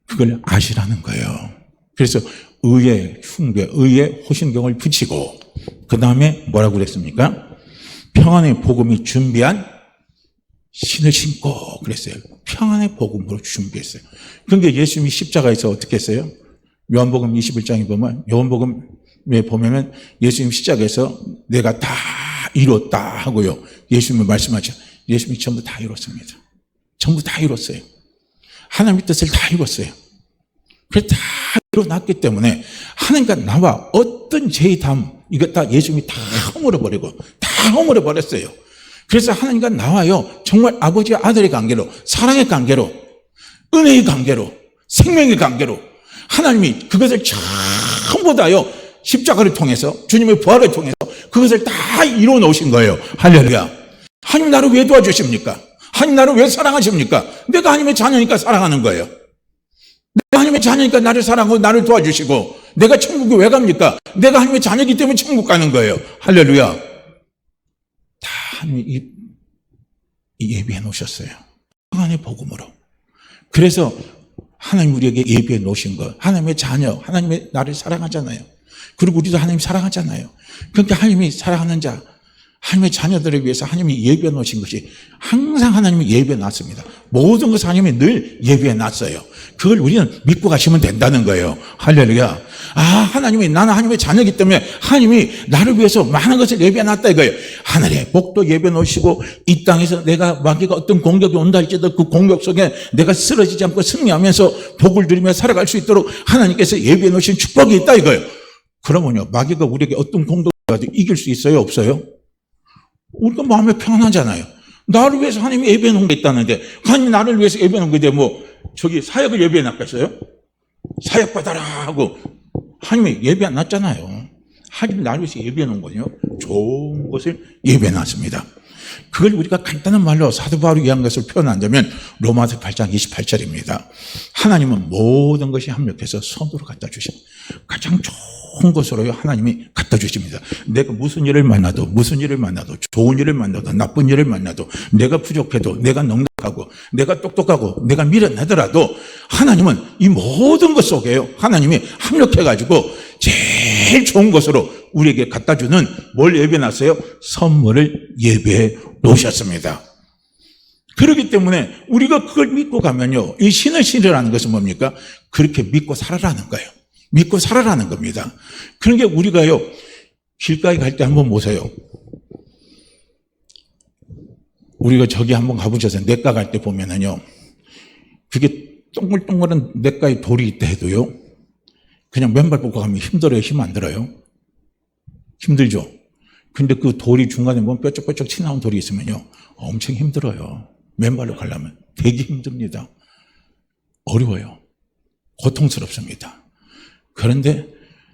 A: 그걸 아시라는 거예요. 그래서 의의 흉배, 의의 호신경을 붙이고, 그 다음에 뭐라고 그랬습니까? 평안의 복음이 준비한 신을 신고 그랬어요. 평안의 복음으로 준비했어요. 그러니까 예수님이 십자가에서 어떻게 했어요? 요한복음 21장에 보면, 요한복음에 보면은 예수님 십자가에서 내가 다 이뤘다 하고요, 예수님이 말씀하죠. 예수님이 전부 다 이뤘습니다. 전부 다 이뤘어요. 하나님의 뜻을 다 이뤘어요. 그래서 다 이뤄놨기 때문에 하나님과 나와 어떤 죄의 담, 이거 다 예수님이 다 허물어버렸어요. 그래서 하나님과 나와요, 정말 아버지와 아들의 관계로, 사랑의 관계로, 은혜의 관계로, 생명의 관계로 하나님이 그것을 전부 다요, 십자가를 통해서, 주님의 부활을 통해서 그것을 다 이루어 놓으신 거예요. 할렐루야. 하나님 나를 왜 도와주십니까? 하나님 나를 왜 사랑하십니까? 내가 하나님의 자녀니까 사랑하는 거예요. 내가 하나님의 자녀니까 나를 사랑하고 나를 도와주시고, 내가 천국에 왜 갑니까? 내가 하나님의 자녀이기 때문에 천국 가는 거예요. 할렐루야. 다 하나님이 예비해 놓으셨어요. 평안의 복음으로. 그래서 하나님 우리에게 예비해 놓으신 것, 하나님의 자녀, 하나님의 나를 사랑하잖아요. 그리고 우리도 하나님 사랑하잖아요. 그러니까 하나님이 사랑하는 자, 하나님의 자녀들을 위해서 하나님이 예배해 놓으신 것이 항상 하나님이 예배해 놨습니다. 모든 것을 하나님이 늘 예배해 놨어요. 그걸 우리는 믿고 가시면 된다는 거예요. 할렐루야. 아, 하나님이, 나는 하나님의 자녀이기 때문에 하나님이 나를 위해서 많은 것을 예배해 놨다 이거예요. 하늘의 복도 예배해 놓으시고 이 땅에서 내가 마귀가 어떤 공격이 온다 할지라도 그 공격 속에 내가 쓰러지지 않고 승리하면서 복을 누리며 살아갈 수 있도록 하나님께서 예배해 놓으신 축복이 있다 이거예요. 그러면요, 마귀가 우리에게 어떤 공격을 가도 이길 수 있어요? 없어요? 우리가 마음에 편하잖아요. 나를 위해서 하나님이 예배해 놓은 게 있다는데, 하나님이 나를 위해서 예배해 놓은 건데, 저기 사역을 예배해 놨겠어요? 사역 받아라 하고, 하나님이 예배 안 놨잖아요. 하나님이 나를 위해서 예배해 놓은 거요. 좋은 것을 예배해 놨습니다. 그걸 우리가 간단한 말로 사도 바울이 이해한 것을 표현한다면, 로마서 8장 28절입니다. 하나님은 모든 것이 합력해서 선으로 갖다 주십니다. 가장 좋은 것으로 하나님이 갖다 주십니다. 내가 무슨 일을 만나도 좋은 일을 만나도 나쁜 일을 만나도 내가 부족해도 내가 넉넉하고 내가 똑똑하고 내가 미련하더라도 하나님은 이 모든 것 속에요. 하나님이 합력해가지고 제일 좋은 것으로 우리에게 갖다 주는 뭘 예배해 놨어요? 선물을 예배해 놓으셨습니다. 그렇기 때문에 우리가 그걸 믿고 가면요. 이 신을 신으라는 것은 뭡니까? 그렇게 믿고 살아라는 거예요. 믿고 살아라는 겁니다. 그러니까 우리가요, 길가에 갈 때 한번 보세요. 우리가 저기 한번 가보셔서 냇가 갈 때 보면은요, 그게 동글동글한 냇가에 돌이 있다 해도요, 그냥 맨발 뻗고 가면 힘들어요? 힘 안 들어요? 힘들죠? 근데 그 돌이 중간에 보면 뾰족뾰족 튀어나온 돌이 있으면요, 엄청 힘들어요. 맨발로 가려면 되게 힘듭니다. 어려워요. 고통스럽습니다. 그런데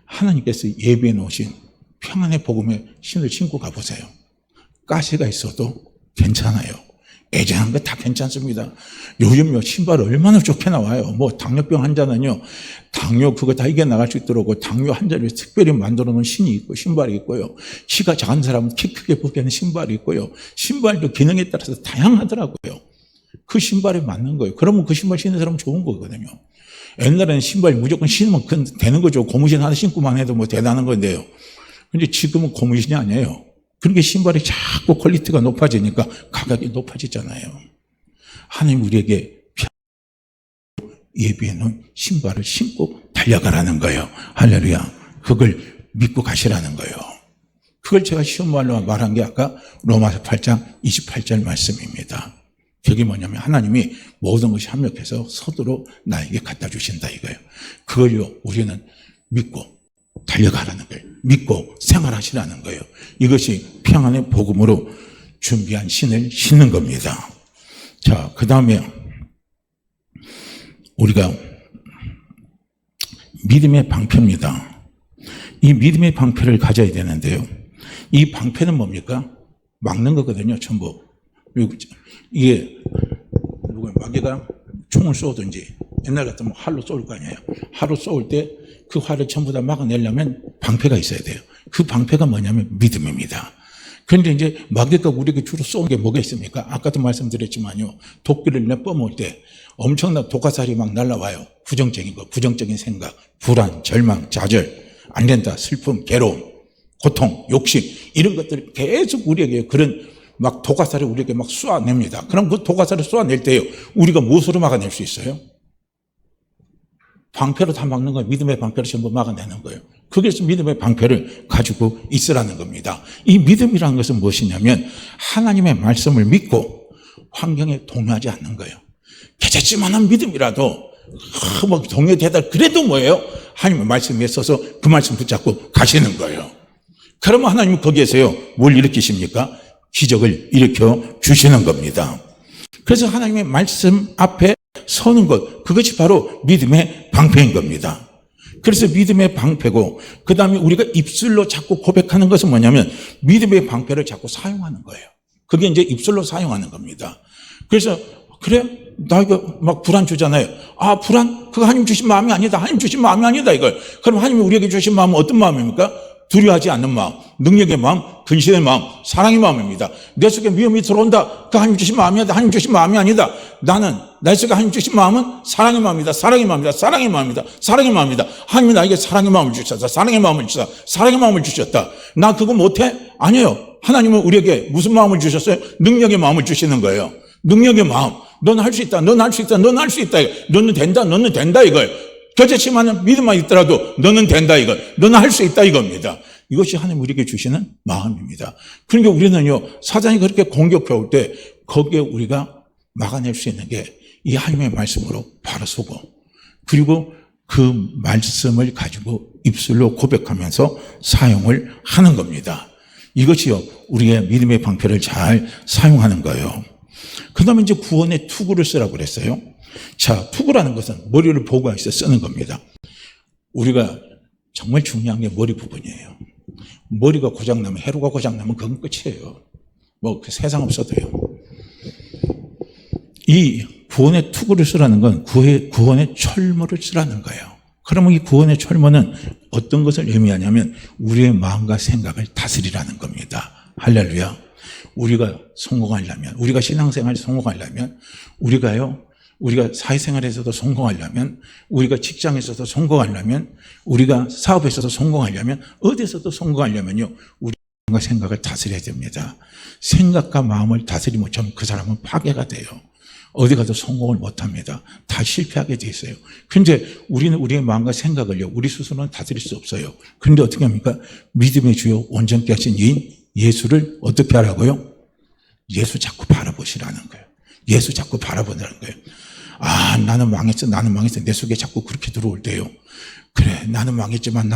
A: 하나님께서 예배해 놓으신 평안의 복음의 신을 신고 가보세요. 가시가 있어도 괜찮아요. 애정한 거 다 괜찮습니다. 요즘요, 신발 얼마나 좋게 나와요. 당뇨병 환자는요, 당뇨 그거 다 이겨나갈 수 있도록 당뇨 환자를 특별히 만들어 놓은 신이 있고, 신발이 있고요. 키가 작은 사람은 키 크게 보기에는 신발이 있고요. 신발도 기능에 따라서 다양하더라고요. 그 신발에 맞는 거예요. 그러면 그 신발 신는 사람은 좋은 거거든요. 옛날에는 신발 무조건 신으면 되는 거죠. 고무신 하나 신고만 해도 대단한 건데요. 근데 지금은 고무신이 아니에요. 그러니까 신발이 자꾸 퀄리티가 높아지니까 가격이 높아지잖아요. 하나님 우리에게 예비해 놓은 신발을 신고 달려가라는 거예요. 할렐루야. 그걸 믿고 가시라는 거예요. 그걸 제가 쉬운 말로 말한 게 아까 로마서 8장 28절 말씀입니다. 그게 뭐냐면 하나님이 모든 것이 합력해서 서두로 나에게 갖다 주신다 이거예요. 그걸요 우리는 믿고 달려가라는 거예요. 믿고 생활하시라는 거예요. 이것이 평안의 복음으로 준비한 신을 신는 겁니다. 자, 그 다음에 우리가 믿음의 방패입니다. 이 믿음의 방패를 가져야 되는데요. 이 방패는 뭡니까? 막는 거거든요, 전부. 이게 마귀가 총을 쏘든지 옛날 같으면 활로 쏠 거 아니에요. 활로 쏠 때 그 활을 전부 다 막아내려면 방패가 있어야 돼요. 그 방패가 뭐냐면 믿음입니다. 그런데 이제 마귀가 우리에게 주로 쏘는 게 뭐가 있습니까? 아까도 말씀드렸지만요. 도끼를 내뿜을 때 엄청난 독화살이 막 날라와요. 부정적인 거, 부정적인 생각, 불안, 절망, 좌절, 안 된다, 슬픔, 괴로움, 고통, 욕심 이런 것들이 계속 우리에게 그런 막 독화살을 우리에게 막 쏘아냅니다. 그럼 그 독화살을 쏘아낼 때요. 우리가 무엇으로 막아낼 수 있어요? 방패로 다 막는 거예요. 믿음의 방패로 전부 막아내는 거예요. 그래서 믿음의 방패를 가지고 있으라는 겁니다. 이 믿음이라는 것은 무엇이냐면 하나님의 말씀을 믿고 환경에 동요하지 않는 거예요. 개자지만한 믿음이라도 동요되다 그래도 뭐예요? 하나님의 말씀에 있어서 그 말씀 붙잡고 가시는 거예요. 그러면 하나님은 거기에서요. 뭘 일으키십니까? 기적을 일으켜 주시는 겁니다. 그래서 하나님의 말씀 앞에 서는 것, 그것이 바로 믿음의 방패인 겁니다. 그래서 믿음의 방패고, 그 다음에 우리가 입술로 자꾸 고백하는 것은 뭐냐면 믿음의 방패를 자꾸 사용하는 거예요. 그게 이제 입술로 사용하는 겁니다. 그래서 그래? 나 이거 막 불안 주잖아요. 아, 불안? 그거 하나님 주신 마음이 아니다. 하나님 주신 마음이 아니다, 이걸. 그럼 하나님이 우리에게 주신 마음은 어떤 마음입니까? 두려워하지 않는 마음, 능력의 마음, 근신의 마음, 사랑의 마음입니다. 내 속에 위험이 들어온다. 그 하나님 주신 마음이 아니다. 하나님 주신 마음이 아니다. 나는 내 속에 하나님 주신 마음은 사랑의 마음이다. 사랑의 마음이다. 사랑의 마음이다. 사랑의 마음이다. 하나님이 나에게 사랑의 마음을 주셨다. 사랑의 마음을 주셨다. 사랑의 마음을 주셨다. 나 그거 못해? 아니에요. 하나님은 우리에게 무슨 마음을 주셨어요? 능력의 마음을 주시는 거예요. 능력의 마음. 넌 할 수 있다. 넌 할 수 있다. 넌 할 수 있다. 너는 된다. 너는 된다 이거예요. 겨자씨만은 믿음만 있더라도 너는 된다 이거. 너는 할 수 있다 이겁니다. 이것이 하나님 우리에게 주시는 마음입니다. 그러니까 우리는요, 사단이 그렇게 공격해 올 때 거기에 우리가 막아낼 수 있는 게 이 하나님의 말씀으로 바로 서고, 그리고 그 말씀을 가지고 입술로 고백하면서 사용을 하는 겁니다. 이것이요, 우리의 믿음의 방패를 잘 사용하는 거예요. 그 다음에 이제 구원의 투구를 쓰라고 그랬어요. 자, 투구라는 것은 머리를 보호하기 쓰는 겁니다. 우리가 정말 중요한 게 머리 부분이에요. 머리가 고장나면, 해로가 고장나면 그건 끝이에요. 뭐 그 세상 없어도요. 이 구원의 투구를 쓰라는 건 구원의 철모를 쓰라는 거예요. 그러면 이 구원의 철모는 어떤 것을 의미하냐면 우리의 마음과 생각을 다스리라는 겁니다. 할렐루야. 우리가 성공하려면, 우리가 신앙생활에 성공하려면, 우리가 사회생활에서도 성공하려면, 우리가 직장에서도 성공하려면, 우리가 사업에서도 성공하려면, 어디서도 성공하려면요, 우리 마음과 생각을 다스려야 됩니다. 생각과 마음을 다스리지 못하면 그 사람은 파괴가 돼요. 어디 가도 성공을 못합니다. 다 실패하게 돼 있어요. 그런데 우리는 우리의 마음과 생각을요, 우리 스스로는 다스릴 수 없어요. 그런데 어떻게 합니까? 믿음의 주요 온전케 하신 이 예수를 어떻게 하라고요? 예수 자꾸 바라보시라는 거예요. 예수 자꾸 바라보라는 거예요. 아, 나는 망했어. 내 속에 자꾸 그렇게 들어올 때요. 그래, 나는 망했지만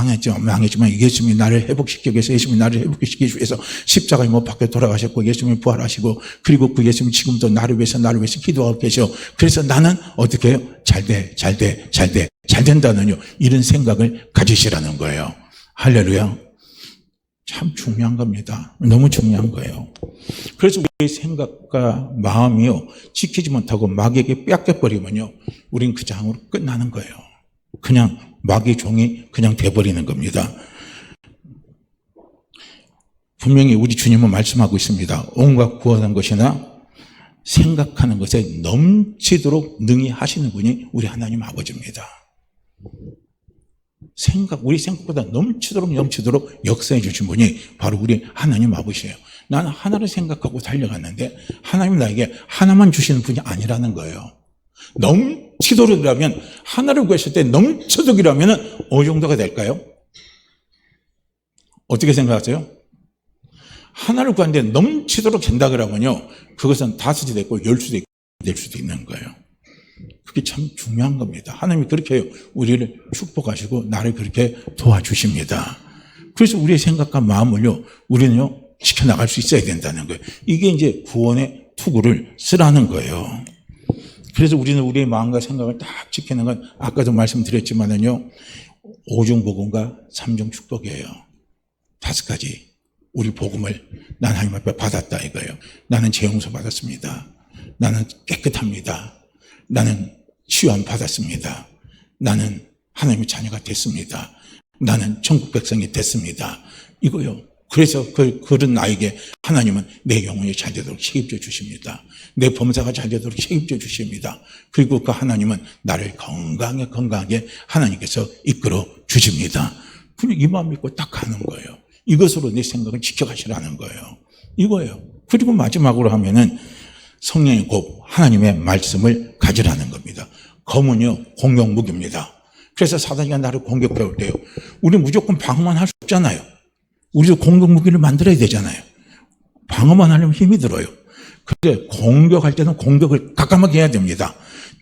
A: 예수님이 나를 회복시키기 위해서, 예수님이 나를 회복시키기 위해서 십자가에 못 박혀 돌아가셨고, 예수님이 부활하시고, 그리고 그 예수님 지금도 나를 위해서 기도하고 계셔. 그래서 나는 어떻게 해요? 잘 된다는요, 이런 생각을 가지시라는 거예요. 할렐루야. 참 중요한 겁니다. 너무 중요한 거예요. 그래서 우리의 생각과 마음이요, 지키지 못하고 마귀에게 뺏겨버리면요, 우린 그 장으로 끝나는 거예요. 그냥 마귀 종이 그냥 돼버리는 겁니다. 분명히 우리 주님은 말씀하고 있습니다. 온갖 구원한 것이나 생각하는 것에 넘치도록 능히 하시는 분이 우리 하나님 아버지입니다. 우리 생각보다 넘치도록 역사해 주신 분이 바로 우리 하나님 아버지예요. 나는 하나를 생각하고 달려갔는데 하나님 나에게 하나만 주시는 분이 아니라는 거예요. 넘치도록이라면, 하나를 구했을 때 넘치도록이라면 어느 정도가 될까요? 어떻게 생각하세요? 하나를 구하는데 넘치도록 된다 그러면요, 그것은 5이 됐고 10수도 될 수도 있는 거예요. 그게 참 중요한 겁니다. 하나님이 그렇게 해요. 우리를 축복하시고 나를 그렇게 도와주십니다. 그래서 우리의 생각과 마음을요, 우리는요, 지켜나갈 수 있어야 된다는 거예요. 이게 이제 구원의 투구를 쓰라는 거예요. 그래서 우리는 우리의 마음과 생각을 딱 지키는 건 아까도 말씀드렸지만은요, 5중 복음과 3중 축복이에요. 5가지. 우리 복음을 난 하나님 앞에 받았다 이거예요. 나는 재용서 받았습니다. 나는 깨끗합니다. 나는 치유함 받았습니다. 나는 하나님의 자녀가 됐습니다. 나는 천국 백성이 됐습니다. 이거요. 그래서 그런 나에게 하나님은 내 영혼이 잘 되도록 책임져 주십니다. 내 범사가 잘 되도록 책임져 주십니다. 그리고 그 하나님은 나를 건강하게 하나님께서 이끌어 주십니다. 그냥 이 마음 믿고 딱 가는 거예요. 이것으로 내 생각을 지켜가시라는 거예요. 이거예요. 그리고 마지막으로 하면은 성령의 곱 하나님의 말씀을 가지라는 겁니다. 검은요, 공격 무기입니다. 그래서 사단이가 나를 공격해 올 때요, 우리 무조건 방어만 할 수 없잖아요. 우리도 공격 무기를 만들어야 되잖아요. 방어만 하려면 힘이 들어요. 그런데 공격할 때는 공격을 과감하게 해야 됩니다.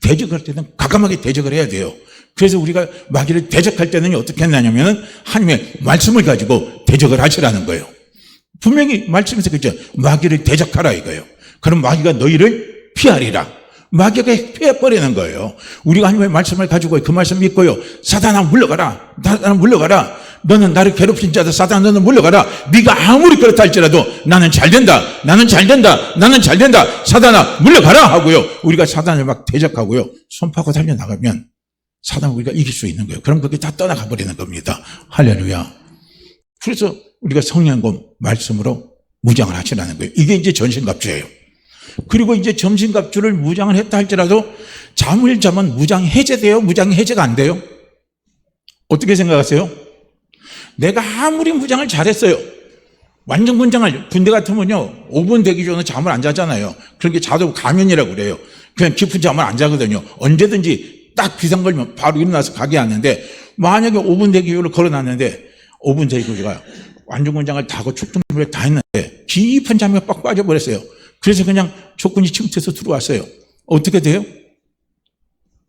A: 대적할 때는 과감하게 대적을 해야 돼요. 그래서 우리가 마귀를 대적할 때는 어떻게 했냐면은 하나님의 말씀을 가지고 대적을 하시라는 거예요. 분명히 말씀에서 그렇죠. 마귀를 대적하라 이거예요. 그럼 마귀가 너희를 피하리라. 마귀가 피해버리는 거예요. 우리가 하나님의 말씀을 가지고 그 말씀 믿고요, 사단아 물러가라. 사단아 물러가라. 너는 나를 괴롭힌 자다. 사단 너는 물러가라. 네가 아무리 그렇다 할지라도 나는 잘된다. 나는 잘된다. 나는 잘된다. 사단아 물러가라 하고요, 우리가 사단을 막 대적하고요, 손파고 달려나가면 사단을 우리가 이길 수 있는 거예요. 그럼 그게 다 떠나가 버리는 겁니다. 할렐루야. 그래서 우리가 성령과 말씀으로 무장을 하시라는 거예요. 이게 이제 전신갑주예요. 그리고 이제 전신갑주를 무장을 했다 할지라도 잠을 자면 무장 해제돼요? 무장 해제가 안 돼요? 어떻게 생각하세요? 내가 아무리 무장을 잘했어요. 완전 군장을, 군대 같으면요 5분 되기 전에 잠을 안 자잖아요. 그런 게 자도 가면이라고 그래요. 그냥 깊은 잠을 안 자거든요. 언제든지 딱 비상 걸면 바로 일어나서 가게 하는데, 만약에 5분 대기를 걸어놨는데 5분 대기가 완전 군장을 다고 축등을 다 했는데 깊은 잠에 빡 빠져버렸어요. 그래서 그냥 족군이 침투해서 들어왔어요. 어떻게 돼요?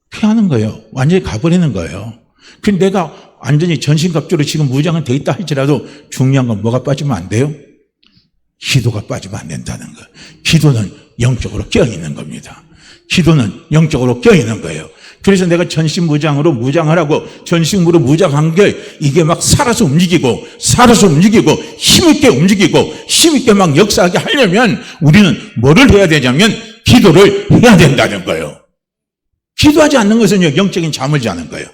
A: 피하는 거예요. 완전히 가버리는 거예요. 근데 내가 완전히 전신갑주로 지금 무장은 돼 있다 할지라도 중요한 건 뭐가 빠지면 안 돼요? 기도가 빠지면 안 된다는 거예요. 기도는 영적으로 껴있는 겁니다. 기도는 영적으로 껴있는 거예요. 그래서 내가 전신무장으로 무장하라고 전신으로 무장한 게 이게 막 살아서 움직이고 힘있게 움직이고 힘있게 막 역사하게 하려면 우리는 뭐를 해야 되냐면 기도를 해야 된다는 거예요. 기도하지 않는 것은요 영적인 잠을 자는 거예요.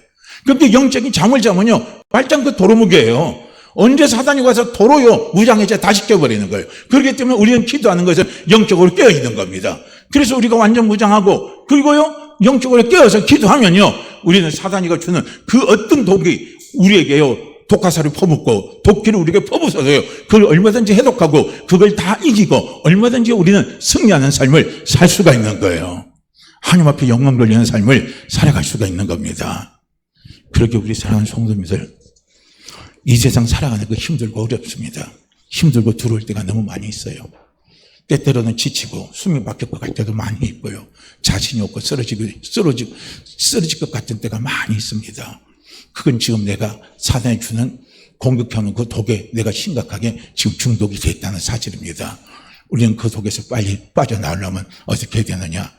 A: 그렇게 영적인 잠을 자면요 말짱 그 도루묵이에요. 언제 사단이 와서 도로요 무장해제 다 시켜버리는 거예요. 그렇기 때문에 우리는 기도하는 것은 영적으로 깨어있는 겁니다. 그래서 우리가 완전 무장하고 그리고요 영적으로 깨어서 기도하면요 우리는 사단이가 주는 그 어떤 독이 우리에게요 독화살을 퍼붓고 독기를 우리에게 퍼부어서요 그걸 얼마든지 해독하고 그걸 다 이기고 얼마든지 우리는 승리하는 삶을 살 수가 있는 거예요. 하나님 앞에 영광 돌리는 삶을 살아갈 수가 있는 겁니다. 그렇게 우리 사랑하는 성도님들, 이 세상 살아가는 거 힘들고 어렵습니다. 힘들고 두려울 때가 너무 많이 있어요. 때때로는 지치고 숨이 막힐 것 같을 때도 많이 있고요. 자신이 없고 쓰러질 것 같은 때가 많이 있습니다. 그건 지금 내가 사단이 주는 공격하는 그 독에 내가 심각하게 지금 중독이 되어 있다는 사실입니다. 우리는 그 독에서 빨리 빠져나오려면 어떻게 해야 되느냐?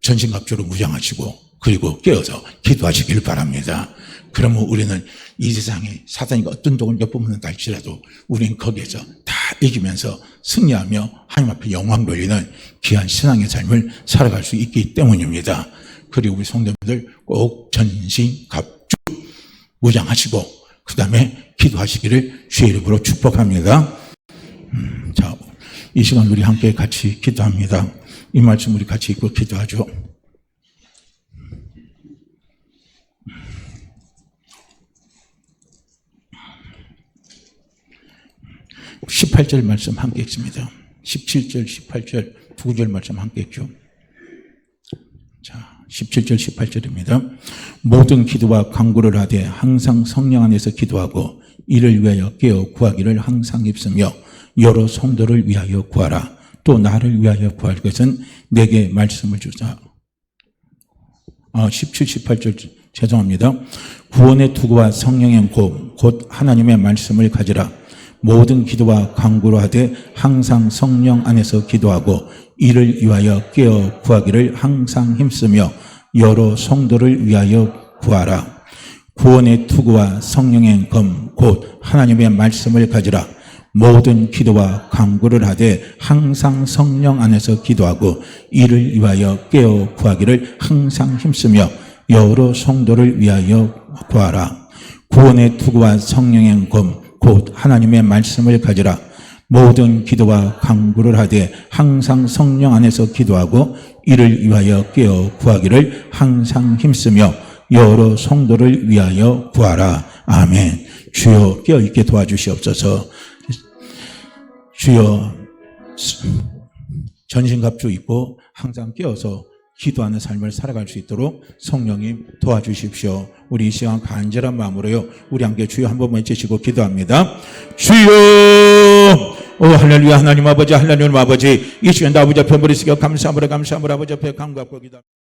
A: 전신갑주로 무장하시고 그리고 깨어서 기도하시길 바랍니다. 그러면 우리는 이 세상에 사단이 어떤 독을 엿보는다 할지라도 우리는 거기에서 다 이기면서 승리하며 하나님 앞에 영광 돌리는 귀한 신앙의 삶을 살아갈 수 있기 때문입니다. 그리고 우리 성도님들 꼭 전신갑주 무장하시고 그 다음에 기도하시기를 주의 이름으로 축복합니다. 자, 이 시간 우리 함께 같이 기도합니다. 이 말씀 우리 같이 읽고 기도하죠. 18절 말씀 함께 읽습니다. 17절, 18절, 두 구절 말씀 함께 읽죠. 자, 17절, 18절입니다. 모든 기도와 간구를 하되 항상 성령 안에서 기도하고 이를 위하여 깨어 구하기를 항상 힘쓰며 여러 성도를 위하여 구하라. 또 나를 위하여 구할 것은 내게 말씀을 주자. 17, 18절 죄송합니다. 구원의 투구와 성령의 곧 하나님의 말씀을 가지라. 모든 기도와 간구로 하되 항상 성령 안에서 기도하고 이를 위하여 깨어 구하기를 항상 힘쓰며 여러 성도를 위하여 구하라. 구원의 투구와 성령의 검 곧 하나님의 말씀을 가지라. 모든 기도와 간구를 하되 항상 성령 안에서 기도하고 이를 위하여 깨어 구하기를 항상 힘쓰며 여러 성도를 위하여 구하라. 구원의 투구와 성령의 검 곧 하나님의 말씀을 가지라. 모든 기도와 간구를 하되 항상 성령 안에서 기도하고 이를 위하여 깨어 구하기를 항상 힘쓰며 여러 성도를 위하여 구하라. 아멘. 주여 깨어있게 도와주시옵소서. 주여 전신갑주 입고 항상 깨어서 기도하는 삶을 살아갈 수 있도록 성령님 도와주십시오. 우리 이 시간 간절한 마음으로요 우리 함께 주여 한 번만 외치시고 기도합니다. 주여 할렐루야. 하나님 아버지, 하나님 아버지, 이 시간 아버지 앞에 머리 숙여 감사함으로 아버지 앞에 간구하고 기도합니다.